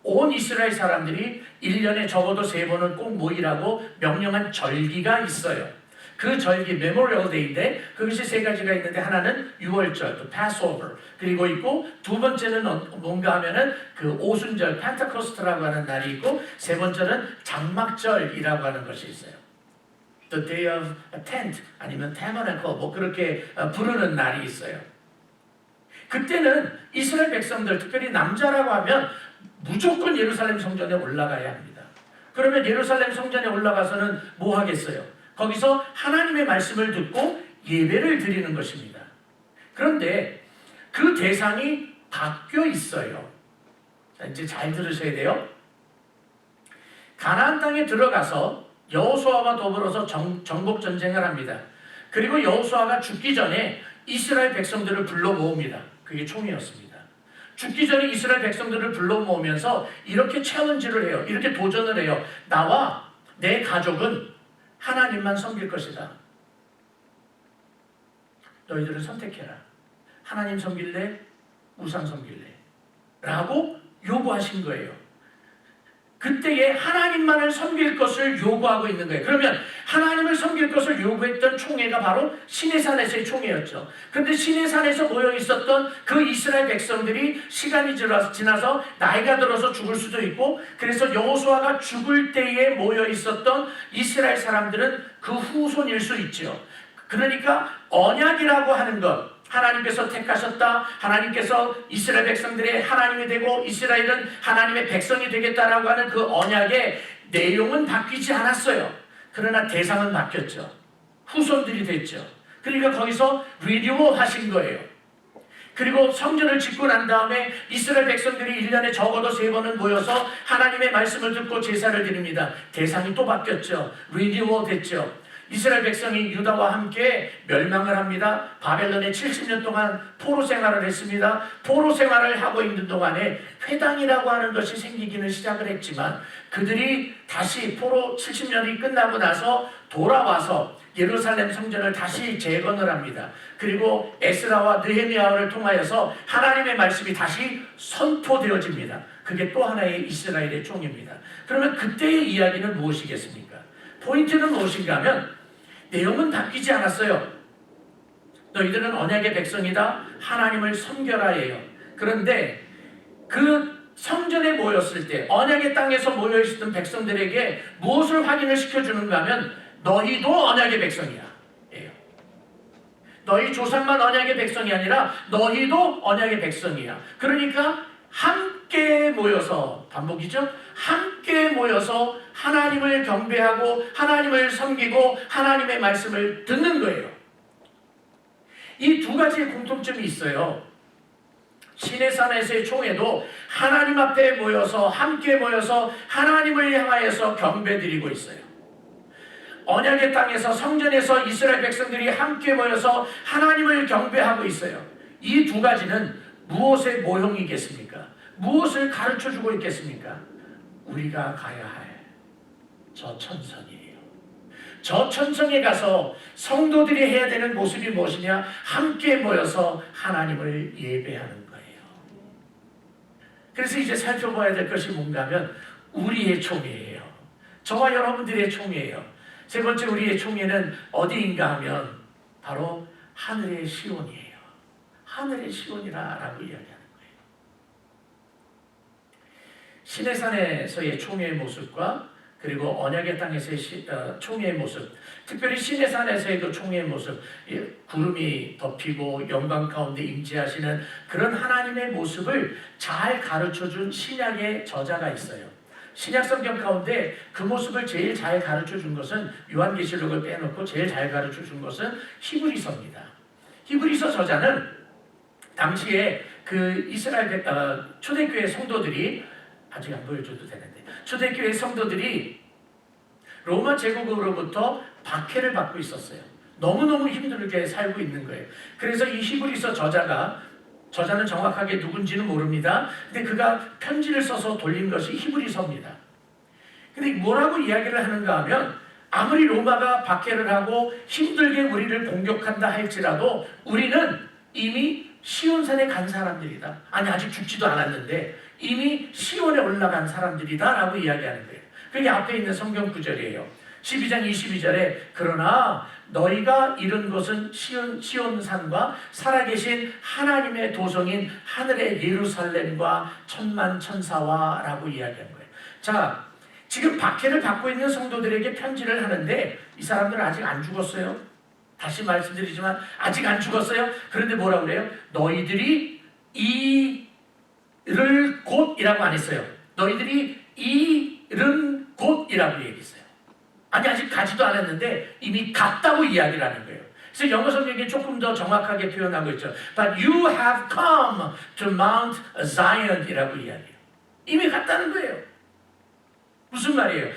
온 이스라엘 사람들이 1년에 적어도 3번은 꼭 모이라고 명령한 절기가 있어요. 그 절기 메모리얼 데이인데 그것이 3가지가 있는데 하나는 유월절, 또 패스오버 그리고 있고 두 번째는 뭔가 하면은 그 오순절 펜테코스트라고 하는 날이 있고 세 번째는 장막절이라고 하는 것이 있어요. The Day of Tent 아니면 Tabernacle 뭐 그렇게 부르는 날이 있어요. 그때는 이스라엘 백성들 특별히 남자라고 하면 무조건 예루살렘 성전에 올라가야 합니다. 그러면 예루살렘 성전에 올라가서는 뭐 하겠어요? 거기서 하나님의 말씀을 듣고 예배를 드리는 것입니다. 그런데 그 대상이 바뀌어 있어요. 자, 이제 잘 들으셔야 돼요. 가나안 땅에 들어가서 여호수아와 더불어서 정복 전쟁을 합니다. 그리고 여호수아가 죽기 전에 이스라엘 백성들을 불러 모읍니다. 그게 총이었습니다. 죽기 전에 이스라엘 백성들을 불러 모으면서 이렇게 챌린지를 해요. 이렇게 도전을 해요. 나와 내 가족은 하나님만 섬길 것이다. 너희들은 선택해라. 하나님 섬길래? 우상 섬길래? 라고 요구하신 거예요. 그때에 하나님만을 섬길 것을 요구하고 있는 거예요. 그러면 하나님을 섬길 것을 요구했던 총회가 바로 시내산에서의 총회였죠. 그런데 시내산에서 모여 있었던 그 이스라엘 백성들이 시간이 지나서 나이가 들어서 죽을 수도 있고 그래서 여호수아가 죽을 때에 모여 있었던 이스라엘 사람들은 그 후손일 수 있죠. 그러니까 언약이라고 하는 것 하나님께서 택하셨다. 하나님께서 이스라엘 백성들의 하나님이 되고 이스라엘은 하나님의 백성이 되겠다라고 하는 그 언약의 내용은 바뀌지 않았어요. 그러나 대상은 바뀌었죠. 후손들이 됐죠. 그러니까 거기서 리뉴얼 하신 거예요. 그리고 성전을 짓고 난 다음에 이스라엘 백성들이 1년에 적어도 3번은 모여서 하나님의 말씀을 듣고 제사를 드립니다. 대상이 또 바뀌었죠. 리뉴얼 됐죠. 이스라엘 백성이 유다와 함께 멸망을 합니다. 바벨론에 70년 동안 포로 생활을 했습니다. 포로 생활을 하고 있는 동안에 회당이라고 하는 것이 생기기는 시작을 했지만 그들이 다시 포로 70년이 끝나고 나서 돌아와서 예루살렘 성전을 다시 재건을 합니다. 그리고 에스라와 느헤미야를 통하여서 하나님의 말씀이 다시 선포되어집니다. 그게 또 하나의 이스라엘의 총입니다. 그러면 그때의 이야기는 무엇이겠습니까? 포인트는 무엇인가 하면 내용은 바뀌지 않았어요. 너희들은 언약의 백성이다. 하나님을 섬겨라예요. 그런데 그 성전에 모였을 때 언약의 땅에서 모여있었던 백성들에게 무엇을 확인을 시켜주는가 하면 너희도 언약의 백성이야. 너희 조상만 언약의 백성이 아니라 너희도 언약의 백성이야. 그러니까 함께 모여서 반복이죠. 함께 모여서 하나님을 경배하고 하나님을 섬기고 하나님의 말씀을 듣는 거예요. 이 두 가지의 공통점이 있어요. 시내산에서의 총회도 하나님 앞에 모여서 함께 모여서 하나님을 향하여서 경배드리고 있어요. 언약의 땅에서 성전에서 이스라엘 백성들이 함께 모여서 하나님을 경배하고 있어요. 이 두 가지는 무엇의 모형이겠습니까? 무엇을 가르쳐주고 있겠습니까? 우리가 가야 할 저 천성이에요. 저 천성에 가서 성도들이 해야 되는 모습이 무엇이냐? 함께 모여서 하나님을 예배하는 거예요. 그래서 이제 살펴봐야 될 것이 뭔가 하면 우리의 총회예요. 저와 여러분들의 총회예요. 세 번째 우리의 총회는 어디인가 하면 바로 하늘의 시온이에요. 하늘의 시온이라고 이야기하는 거예요. 시내산에서의 총회의 모습과 그리고 언약의 땅에서의 총회의 모습, 특별히 시내산에서의 그 총회의 모습, 구름이 덮이고 영광 가운데 임재하시는 그런 하나님의 모습을 잘 가르쳐준 신약의 저자가 있어요. 신약 성경 가운데 그 모습을 제일 잘 가르쳐준 것은 요한계시록을 빼놓고 제일 잘 가르쳐준 것은 히브리서입니다. 히브리서 저자는 당시에 그 이스라엘 초대교회 성도들이 아직 안 보여줘도 되는데 초대교회 성도들이 로마 제국으로부터 박해를 받고 있었어요. 너무너무 힘들게 살고 있는 거예요. 그래서 이 히브리서 저자는 정확하게 누군지는 모릅니다. 근데 그가 편지를 써서 돌린 것이 히브리서입니다. 근데 뭐라고 이야기를 하는가 하면 아무리 로마가 박해를 하고 힘들게 우리를 공격한다 할지라도 우리는 이미 시온산에 간 사람들이다. 아니 아직 죽지도 않았는데 이미 시온에 올라간 사람들이다 라고 이야기하는 거예요. 그게 앞에 있는 성경 구절이에요. 12장 22절에 그러나 너희가 이른 곳은 시온산과 살아계신 하나님의 도성인 하늘의 예루살렘과 천만 천사와 라고 이야기한 거예요. 자, 지금 박해를 받고 있는 성도들에게 편지를 하는데 이 사람들은 아직 안 죽었어요. 다시 말씀드리지만 아직 안 죽었어요. 그런데 뭐라 그래요? 너희들이 이를 곳이라고 안 했어요. 너희들이 이른 곳이라고 얘기했어요. 아니 아직 가지도 않았는데 이미 갔다고 이야기를 하는 거예요. 그래서 영어 성경이 조금 더 정확하게 표현하고 있죠. But you have come to Mount Zion이라고 이야기해요. 이미 갔다는 거예요. 무슨 말이에요?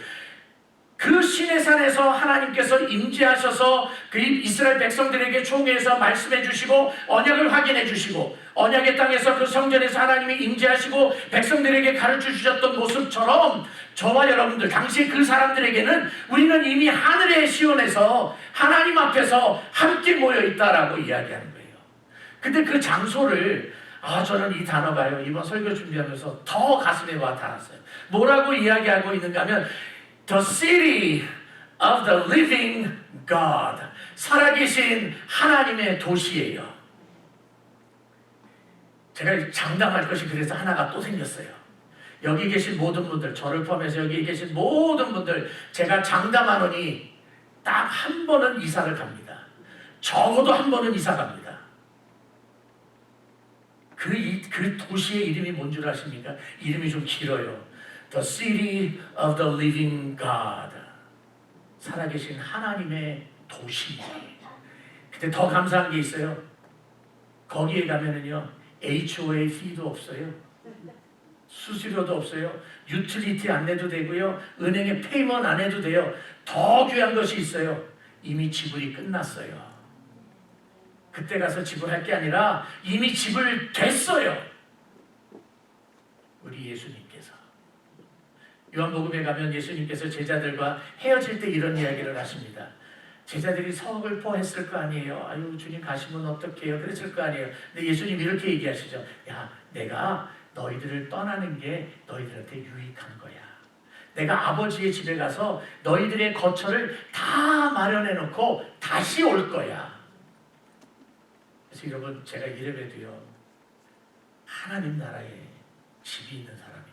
그 신의 산에서 하나님께서 임재하셔서 그 이스라엘 백성들에게 총회에서 말씀해 주시고 언약을 확인해 주시고 언약의 땅에서 그 성전에서 하나님이 임재하시고 백성들에게 가르쳐 주셨던 모습처럼 저와 여러분들 당시 그 사람들에게는 우리는 이미 하늘의 시온에서 하나님 앞에서 함께 모여 있다라고 이야기하는 거예요. 근데 그 장소를 저는 이 단어가요 이번 설교 준비하면서 더 가슴에 와 닿았어요. 뭐라고 이야기하고 있는가 하면 The city of the living God. 살아계신 하나님의 도시예요. 제가 장담할 것이 그래서 하나가 또 생겼어요. 여기 계신 모든 분들, 저를 포함해서 여기 계신 모든 분들 제가 장담하노니 딱 한 번은 이사를 갑니다. 적어도 한 번은 이사 갑니다. 그 도시의 이름이 뭔 줄 아십니까? 이름이 좀 길어요. The city of the living God. 살아계신 하나님의 도시. 근데 더 감사한 게 있어요. 거기에 가면은요, HOA fee도 없어요. 수수료도 없어요. 유틸리티 안 내도 되고요. 은행에 페이먼트 안 해도 돼요. 더 귀한 것이 있어요. 이미 지불이 끝났어요. 그때 가서 지불할 게 아니라 이미 지불 됐어요. 우리 예수님께서. 요한복음에 가면 예수님께서 제자들과 헤어질 때 이런 이야기를 하십니다. 제자들이 서글퍼했을 거 아니에요. 아유 주님 가시면 어떡해요. 그랬을 거 아니에요. 근데 예수님 이렇게 얘기하시죠. 야 내가 너희들을 떠나는 게 너희들한테 유익한 거야. 내가 아버지의 집에 가서 너희들의 거처를 다 마련해 놓고 다시 올 거야. 그래서 여러분 제가 이래봬도요. 하나님 나라에 집이 있는 사람입니다.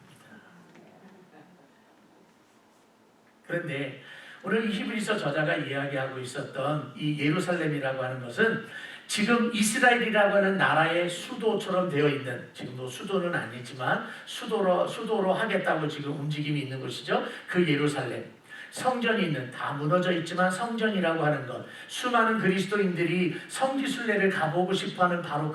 그런데 오늘 이 히브리서 저자가 이야기하고 있었던 이 예루살렘이라고 하는 것은 지금 이스라엘이라고 하는 나라의 수도처럼 되어 있는, 지금도 수도는 아니지만 수도로 하겠다고 지금 움직임이 있는 곳이죠. 그 예루살렘. 성전이 있는, 다 무너져 있지만 성전이라고 하는 것, 수많은 그리스도인들이 성지순례를 가보고 싶어하는 바로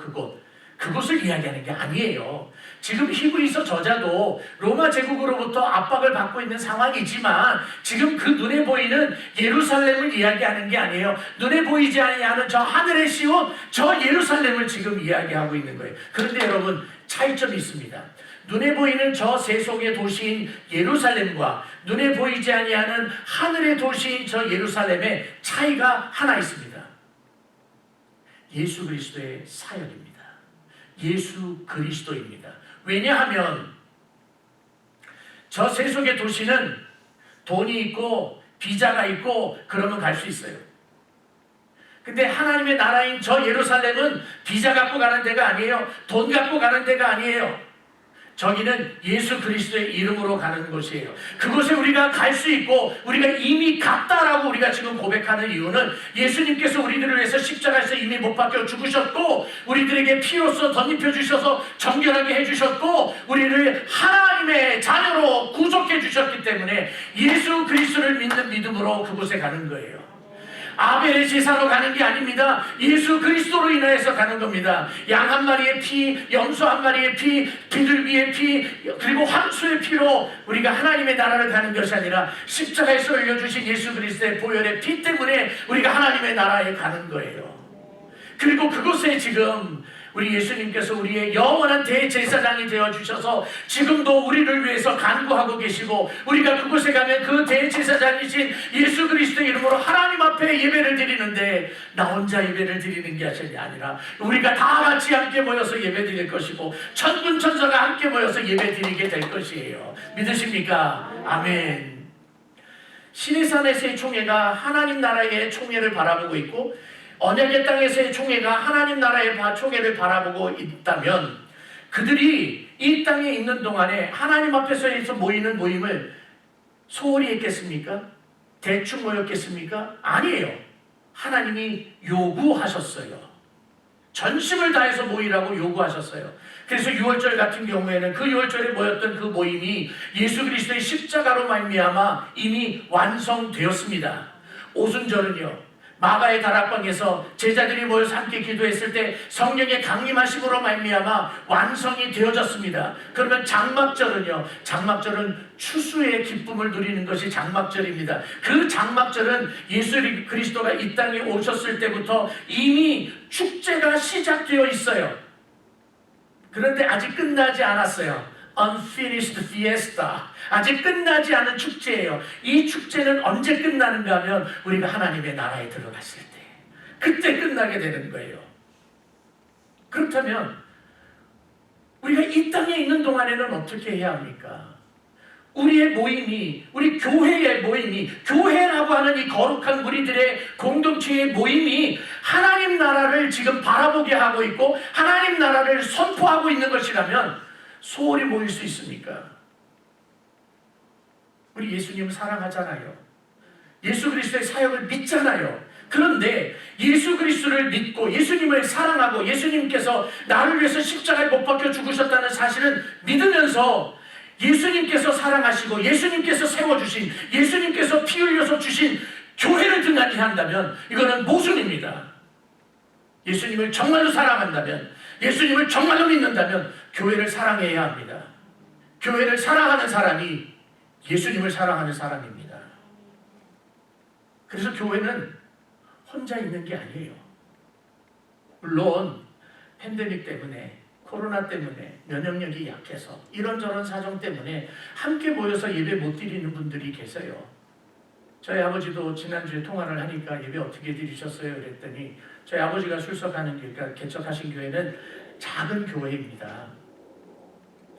그곳을 이야기하는 게 아니에요. 지금 히브리서 저자도 로마 제국으로부터 압박을 받고 있는 상황이지만 지금 그 눈에 보이는 예루살렘을 이야기하는 게 아니에요. 눈에 보이지 않는 저 하늘의 시온, 저 예루살렘을 지금 이야기하고 있는 거예요. 그런데 여러분 차이점이 있습니다. 눈에 보이는 저 세속의 도시인 예루살렘과 눈에 보이지 아니하는 하늘의 도시인 저 예루살렘의 차이가 하나 있습니다. 예수 그리스도의 사역입니다. 예수 그리스도입니다. 왜냐하면 저 세속의 도시는 돈이 있고 비자가 있고 그러면 갈 수 있어요. 근데 하나님의 나라인 저 예루살렘은 비자 갖고 가는 데가 아니에요. 돈 갖고 가는 데가 아니에요. 저기는 예수 그리스도의 이름으로 가는 곳이에요. 그곳에 우리가 갈 수 있고 우리가 이미 갔다라고 우리가 지금 고백하는 이유는 예수님께서 우리들을 위해서 십자가에서 이미 못 박혀 죽으셨고 우리들에게 피로써 덧입혀 주셔서 정결하게 해주셨고 우리를 하나님의 자녀로 구속해 주셨기 때문에 예수 그리스도를 믿는 믿음으로 그곳에 가는 거예요. 아벨의 제사로 가는 게 아닙니다. 예수 그리스도로 인하여서 가는 겁니다. 양 한 마리의 피, 염소 한 마리의 피, 비둘기의 피, 그리고 황소의 피로 우리가 하나님의 나라를 가는 것이 아니라 십자가에서 흘려주신 예수 그리스도의 보혈의 피 때문에 우리가 하나님의 나라에 가는 거예요. 그리고 그곳에 지금 우리 예수님께서 우리의 영원한 대제사장이 되어주셔서 지금도 우리를 위해서 간구하고 계시고, 우리가 그곳에 가면 그 대제사장이신 예수 그리스도의 이름으로 하나님 앞에 예배를 드리는데, 나 혼자 예배를 드리는 게 아니라 우리가 다 같이 함께 모여서 예배 드릴 것이고 천군 천사가 함께 모여서 예배 드리게 될 것이에요. 믿으십니까? 아멘. 시내산에서의 총회가 하나님 나라의 총회를 바라보고 있고, 언약의 땅에서의 총회가 하나님 나라의 총회를 바라보고 있다면, 그들이 이 땅에 있는 동안에 하나님 앞에서 모이는 모임을 소홀히 했겠습니까? 대충 모였겠습니까? 아니에요. 하나님이 요구하셨어요. 전심을 다해서 모이라고 요구하셨어요. 그래서 6월절 같은 경우에는 그 6월절에 모였던 그 모임이 예수 그리스도의 십자가로 말미암아 이미 완성되었습니다. 오순절은요, 마가의 다락방에서 제자들이 모여서 함께 기도했을 때 성령의 강림하심으로 말미암아 완성이 되어졌습니다. 그러면 장막절은요, 장막절은 추수의 기쁨을 누리는 것이 장막절입니다. 그 장막절은 예수 그리스도가 이 땅에 오셨을 때부터 이미 축제가 시작되어 있어요. 그런데 아직 끝나지 않았어요. Unfinished Fiesta. 아직 끝나지 않은 축제예요. 이 축제는 언제 끝나는가 하면 우리가 하나님의 나라에 들어갔을 때, 그때 끝나게 되는 거예요. 그렇다면 우리가 이 땅에 있는 동안에는 어떻게 해야 합니까? 우리의 모임이, 우리 교회의 모임이, 교회라고 하는 이 거룩한 우리들의 공동체의 모임이 하나님 나라를 지금 바라보게 하고 있고 하나님 나라를 선포하고 있는 것이라면 소홀히 모일 수 있습니까? 우리 예수님을 사랑하잖아요. 예수 그리스도의 사역을 믿잖아요. 그런데 예수 그리스도를 믿고 예수님을 사랑하고 예수님께서 나를 위해서 십자가에 못 박혀 죽으셨다는 사실은 믿으면서 예수님께서 사랑하시고 예수님께서 세워주신, 예수님께서 피 흘려서 주신 교회를 등한히 한다면 이거는 모순입니다. 예수님을 정말로 사랑한다면, 예수님을 정말로 믿는다면 교회를 사랑해야 합니다. 교회를 사랑하는 사람이 예수님을 사랑하는 사람입니다. 그래서 교회는 혼자 있는 게 아니에요. 물론 팬데믹 때문에, 코로나 때문에, 면역력이 약해서 이런저런 사정 때문에 함께 모여서 예배 못 드리는 분들이 계세요. 저희 아버지도 지난주에 통화를 하니까 예배 어떻게 드리셨어요? 그랬더니 저희 아버지가 출석하는, 그러니까 개척하신 교회는 작은 교회입니다.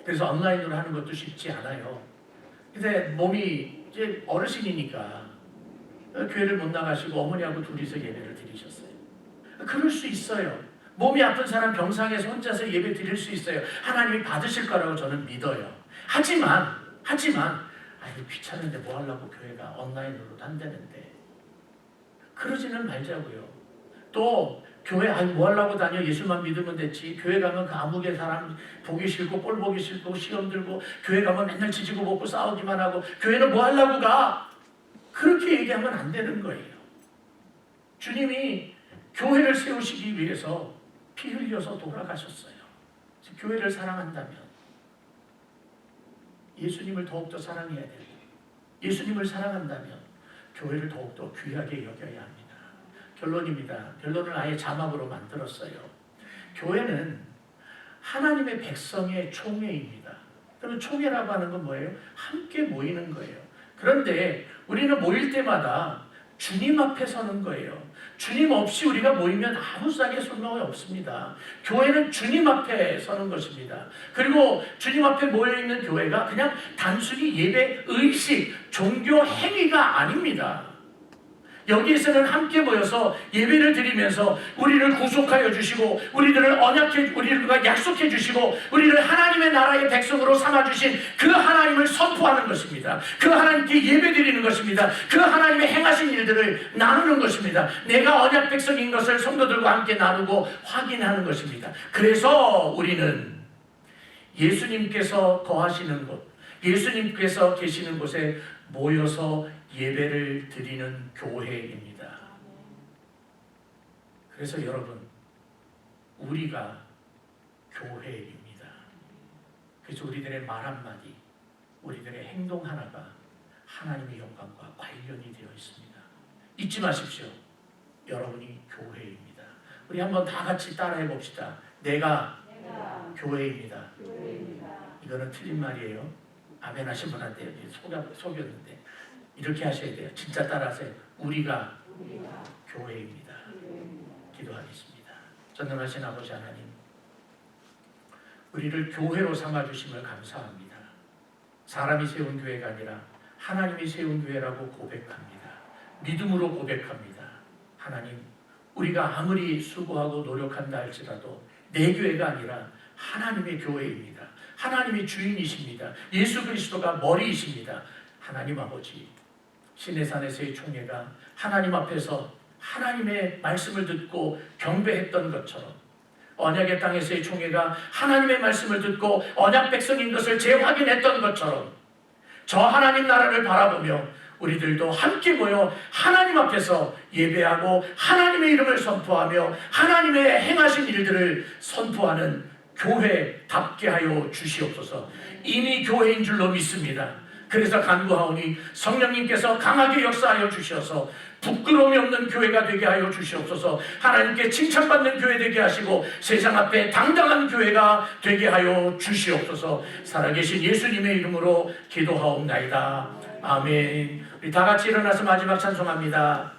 그래서 온라인으로 하는 것도 쉽지 않아요. 근데 몸이 이제 어르신이니까 교회를 못 나가시고 어머니하고 둘이서 예배를 드리셨어요. 그럴 수 있어요. 몸이 아픈 사람 병상에서 혼자서 예배 드릴 수 있어요. 하나님이 받으실 거라고 저는 믿어요. 하지만 아이고 귀찮은데 뭐 하려고 교회가 온라인으로 한다는데, 그러지는 말자고요. 또 교회 뭐 하려고 다녀, 예수만 믿으면 됐지. 교회 가면 그 아무개 사람 보기 싫고 꼴 보기 싫고 시험 들고, 교회 가면 맨날 지지고 볶고 싸우기만 하고 교회는 뭐 하려고 가, 그렇게 얘기하면 안 되는 거예요. 주님이 교회를 세우시기 위해서 피 흘려서 돌아가셨어요. 교회를 사랑한다면 예수님을 더욱더 사랑해야 되고, 예수님을 사랑한다면 교회를 더욱더 귀하게 여겨야 합니다. 결론입니다. 결론을 아예 자막으로 만들었어요. 교회는 하나님의 백성의 총회입니다. 그러면 총회라고 하는 건 뭐예요? 함께 모이는 거예요. 그런데 우리는 모일 때마다 주님 앞에 서는 거예요. 주님 없이 우리가 모이면 아무 짝에 소망이 없습니다. 교회는 주님 앞에 서는 것입니다. 그리고 주님 앞에 모여있는 교회가 그냥 단순히 예배, 의식, 종교 행위가 아닙니다. 여기에서는 함께 모여서 예배를 드리면서 우리를 구속하여 주시고 우리를 약속해 주시고 우리를 하나님의 나라의 백성으로 삼아 주신 그 하나님을 선포하는 것입니다. 그 하나님께 예배 드리는 것입니다. 그 하나님의 행하신 일들을 나누는 것입니다. 내가 언약 백성인 것을 성도들과 함께 나누고 확인하는 것입니다. 그래서 우리는 예수님께서 거하시는 곳, 예수님께서 계시는 곳에 모여서 예배를 드리는 교회입니다. 그래서 여러분, 우리가 교회입니다. 그래서 우리들의 말 한마디, 우리들의 행동 하나가 하나님의 영광과 관련이 되어 있습니다. 잊지 마십시오. 여러분이 교회입니다. 우리 한번 다 같이 따라해 봅시다. 내가 교회입니다. 이거는 틀린 말이에요. 아멘 하신 분한테 속였는데 이렇게 하셔야 돼요. 진짜 따라하세요. 우리가 교회입니다. 기도하겠습니다. 전능하신 아버지 하나님, 우리를 교회로 삼아주심을 감사합니다. 사람이 세운 교회가 아니라 하나님이 세운 교회라고 고백합니다. 믿음으로 고백합니다. 하나님, 우리가 아무리 수고하고 노력한다 할지라도 내 교회가 아니라 하나님의 교회입니다. 하나님이 주인이십니다. 예수 그리스도가 머리이십니다. 하나님 아버지, 시내산에서의 총회가 하나님 앞에서 하나님의 말씀을 듣고 경배했던 것처럼 언약의 땅에서의 총회가 하나님의 말씀을 듣고 언약 백성인 것을 재확인했던 것처럼 저 하나님 나라를 바라보며 우리들도 함께 모여 하나님 앞에서 예배하고 하나님의 이름을 선포하며 하나님의 행하신 일들을 선포하는 교회답게 하여 주시옵소서. 이미 교회인 줄로 믿습니다. 그래서 간구하오니 성령님께서 강하게 역사하여 주셔서 부끄러움이 없는 교회가 되게 하여 주시옵소서. 하나님께 칭찬받는 교회 되게 하시고 세상 앞에 당당한 교회가 되게 하여 주시옵소서. 살아계신 예수님의 이름으로 기도하옵나이다. 아멘. 우리 다 같이 일어나서 마지막 찬송합니다.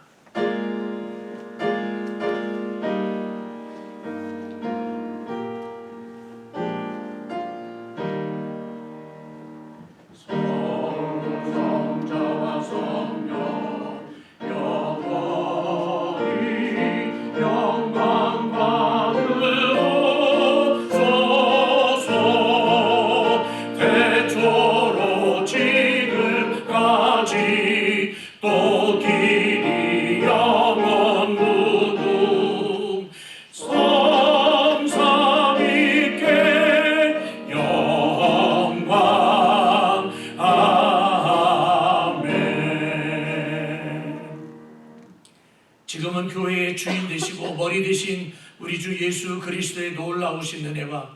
지금은 교회의 주인 되시고 머리 되신 우리 주 예수 그리스도의 놀라우신 은혜와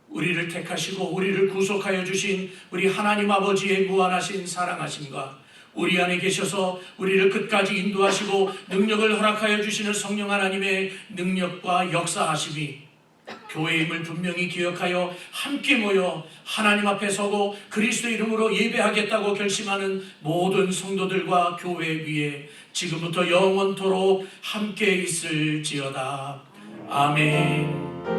우리를 택하시고 우리를 구속하여 주신 우리 하나님 아버지의 무한하신 사랑하심과 우리 안에 계셔서 우리를 끝까지 인도하시고 능력을 허락하여 주시는 성령 하나님의 능력과 역사하심이 교회임을 분명히 기억하여 함께 모여 하나님 앞에 서고 그리스도 이름으로 예배하겠다고 결심하는 모든 성도들과 교회 위에 지금부터 영원토록 함께 있을지어다. 아멘.